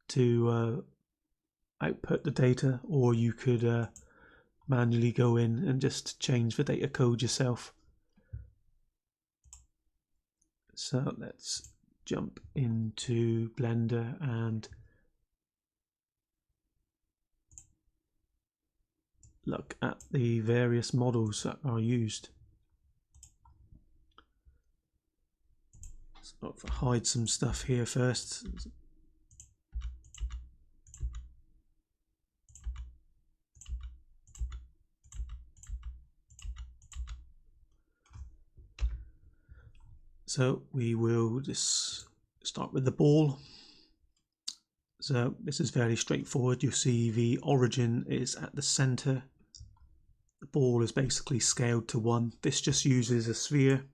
to output the data, or you could manually go in and just change the data code yourself. So let's jump into Blender and look at the various models that are used. So I'll hide some stuff here first. So we will just start with the ball. So this is very straightforward. You'll see the origin is at the center. The ball is basically scaled to 1. This just uses a sphere.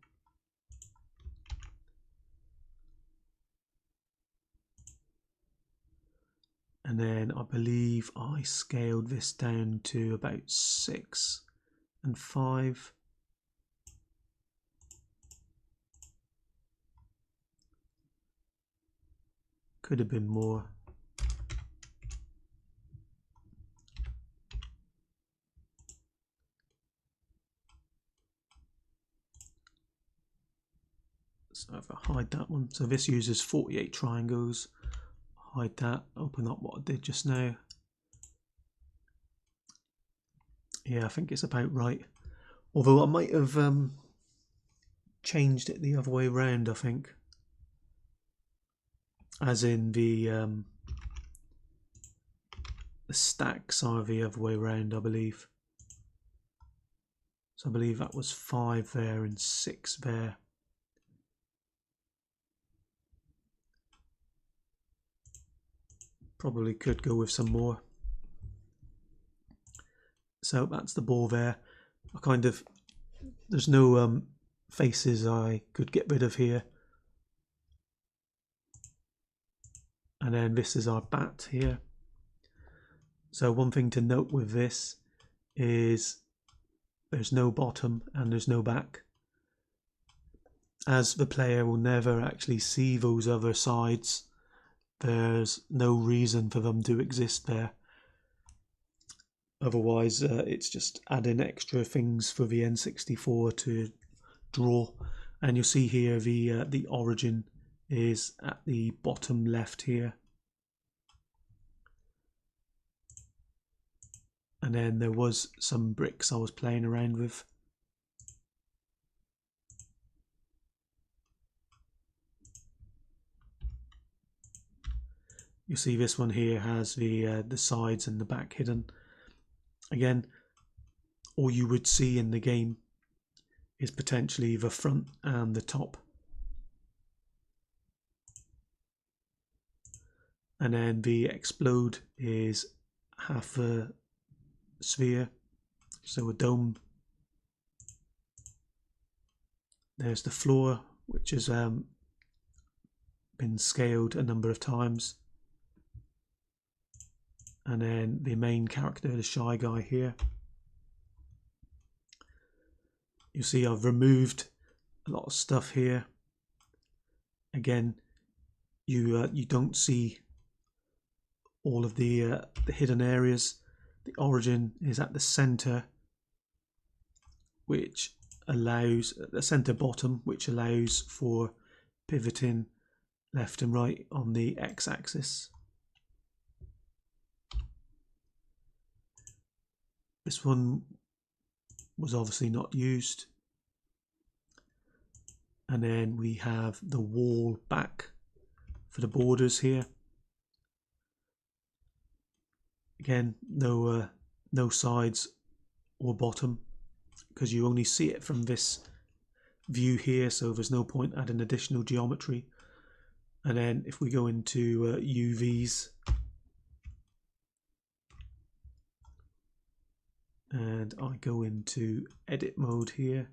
And then I believe I scaled this down to about 6 and 5. Could have been more. So if I hide that one, so this uses 48 triangles. Hide that, open up what I did just now. Yeah, I think it's about right. Although I might have changed it the other way around, I think. As in the stacks are the other way around, I believe. So I believe that was 5 there and 6 there. Probably could go with some more. So that's the ball there. There's no faces I could get rid of here. And then this is our bat here. So one thing to note with this is there's no bottom and there's no back. As the player will never actually see those other sides, there's no reason for them to exist there. Otherwise it's just adding extra things for the N64 to draw. And you'll see here the origin is at the bottom left here. And then there was some bricks I was playing around with. You see this one here has the sides and the back hidden. Again, all you would see in the game is potentially the front and the top. And then the explode is half a sphere, so a dome. There's the floor, which has been scaled a number of times. And then the main character, the shy guy here. You see I've removed a lot of stuff here. Again, you don't see all of the hidden areas. The origin is at the center, which allows the center bottom, which allows for pivoting left and right on the x-axis. This one was obviously not used. And then we have the wall back for the borders here. Again, no sides or bottom, because you only see it from this view here, so there's no point adding additional geometry. And then if we go into UVs, and I go into edit mode here,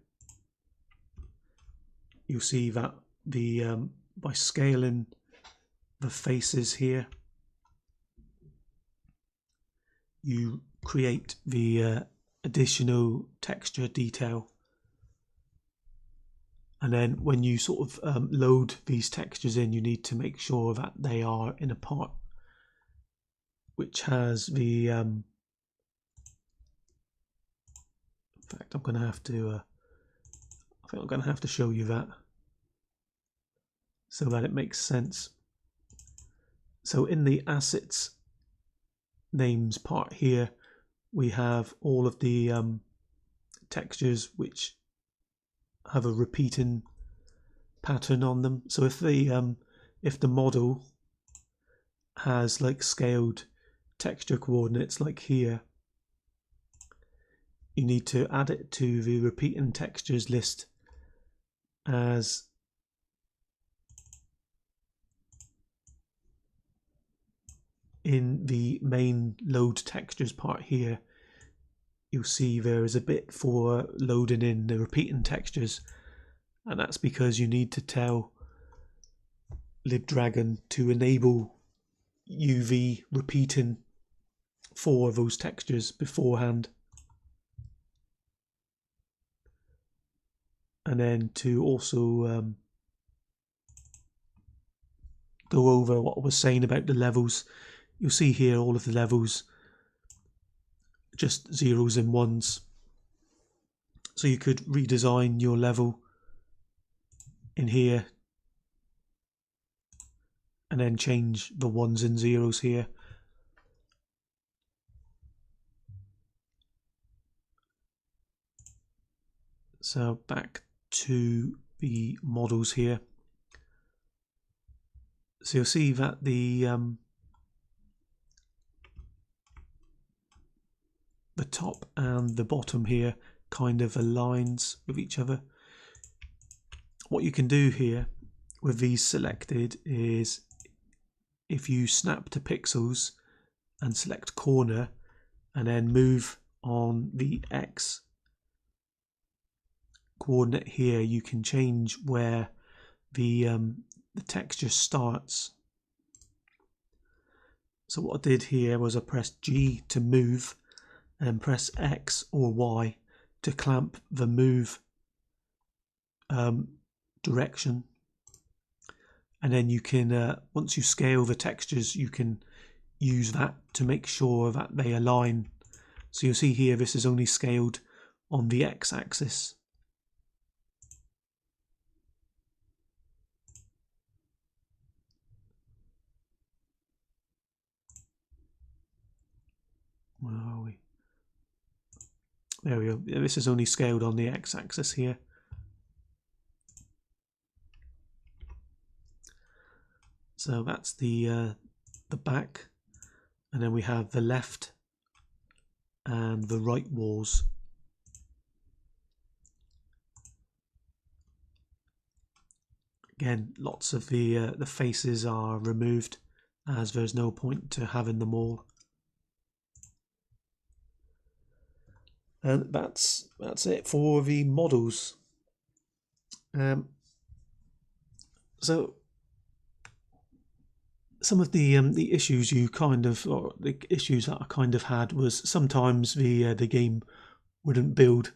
you'll see that the by scaling the faces here, you create the additional texture detail. And then when you sort of load these textures in, you need to make sure that they are in a part which has the in fact, I'm going to have to I think I'm going to have to show you that so that it makes sense. So in the assets names part here, we have all of the textures which have a repeating pattern on them. So if the model has like scaled texture coordinates like here, you need to add it to the repeating textures list as in the main load textures part here. You'll see there is a bit for loading in the repeating textures, and that's because you need to tell LibDragon to enable UV repeating for those textures beforehand, and then to also go over what I was saying about the levels. You'll see here all of the levels, just zeros and ones. So you could redesign your level in here and then change the ones and zeros here. So back to the models here. So you'll see that the top and the bottom here kind of aligns with each other. What you can do here with these selected is if you snap to pixels and select corner and then move on the X coordinate here, you can change where the texture starts. So what I did here was I pressed G to move and press X or Y to clamp the move direction. And then you can, once you scale the textures, you can use that to make sure that they align. So you'll see here, this is only scaled on the X-axis. Where are we? There we go. This is only scaled on the X-axis here. So that's the the back, and then we have the left and the right walls. Again, lots of the faces are removed, as there's no point to having them all. And that's it for the models. So some of the issues or the issues that I kind of had was sometimes the game wouldn't build.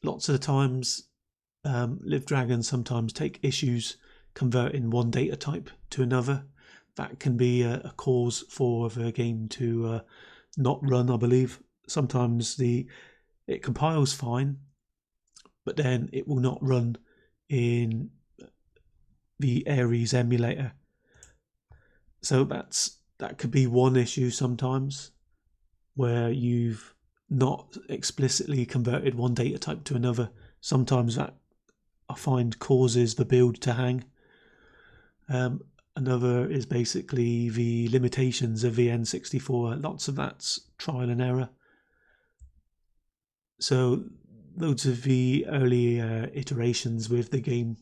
Lots of the times, Live Dragon sometimes take issues converting one data type to another. That can be a cause for the game to not run, I believe. Sometimes it compiles fine, but then it will not run in the Ares emulator. So that could be one issue sometimes, where you've not explicitly converted one data type to another. Sometimes that, I find, causes the build to hang. Another is basically the limitations of the N64. Lots of that's trial and error. So loads of the early iterations with the game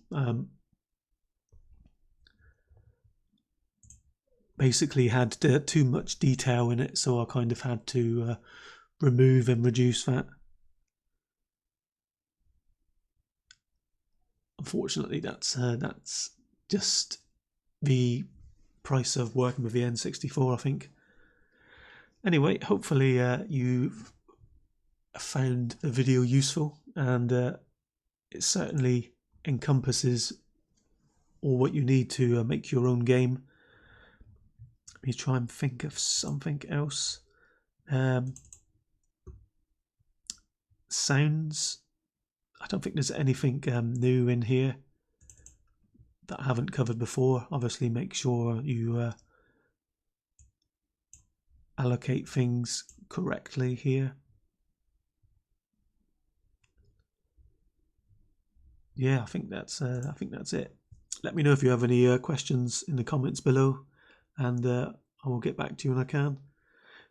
basically had too much detail in it, so I kind of had to remove and reduce that. Unfortunately, that's just the price of working with the N64, I think. Anyway, hopefully you've found the video useful, and it certainly encompasses all what you need to make your own game. Let me try and think of something else. Sounds. I don't think there's anything new in here that I haven't covered before. Obviously, make sure you allocate things correctly here. Yeah, I think that's it. Let me know if you have any questions in the comments below, and I will get back to you when I can.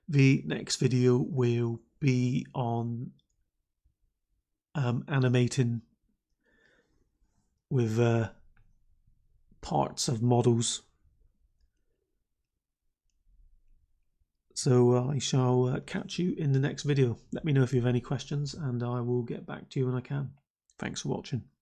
The next video will be on animating with parts of models. So I shall catch you in the next video. Let me know if you have any questions, and I will get back to you when I can. Thanks for watching.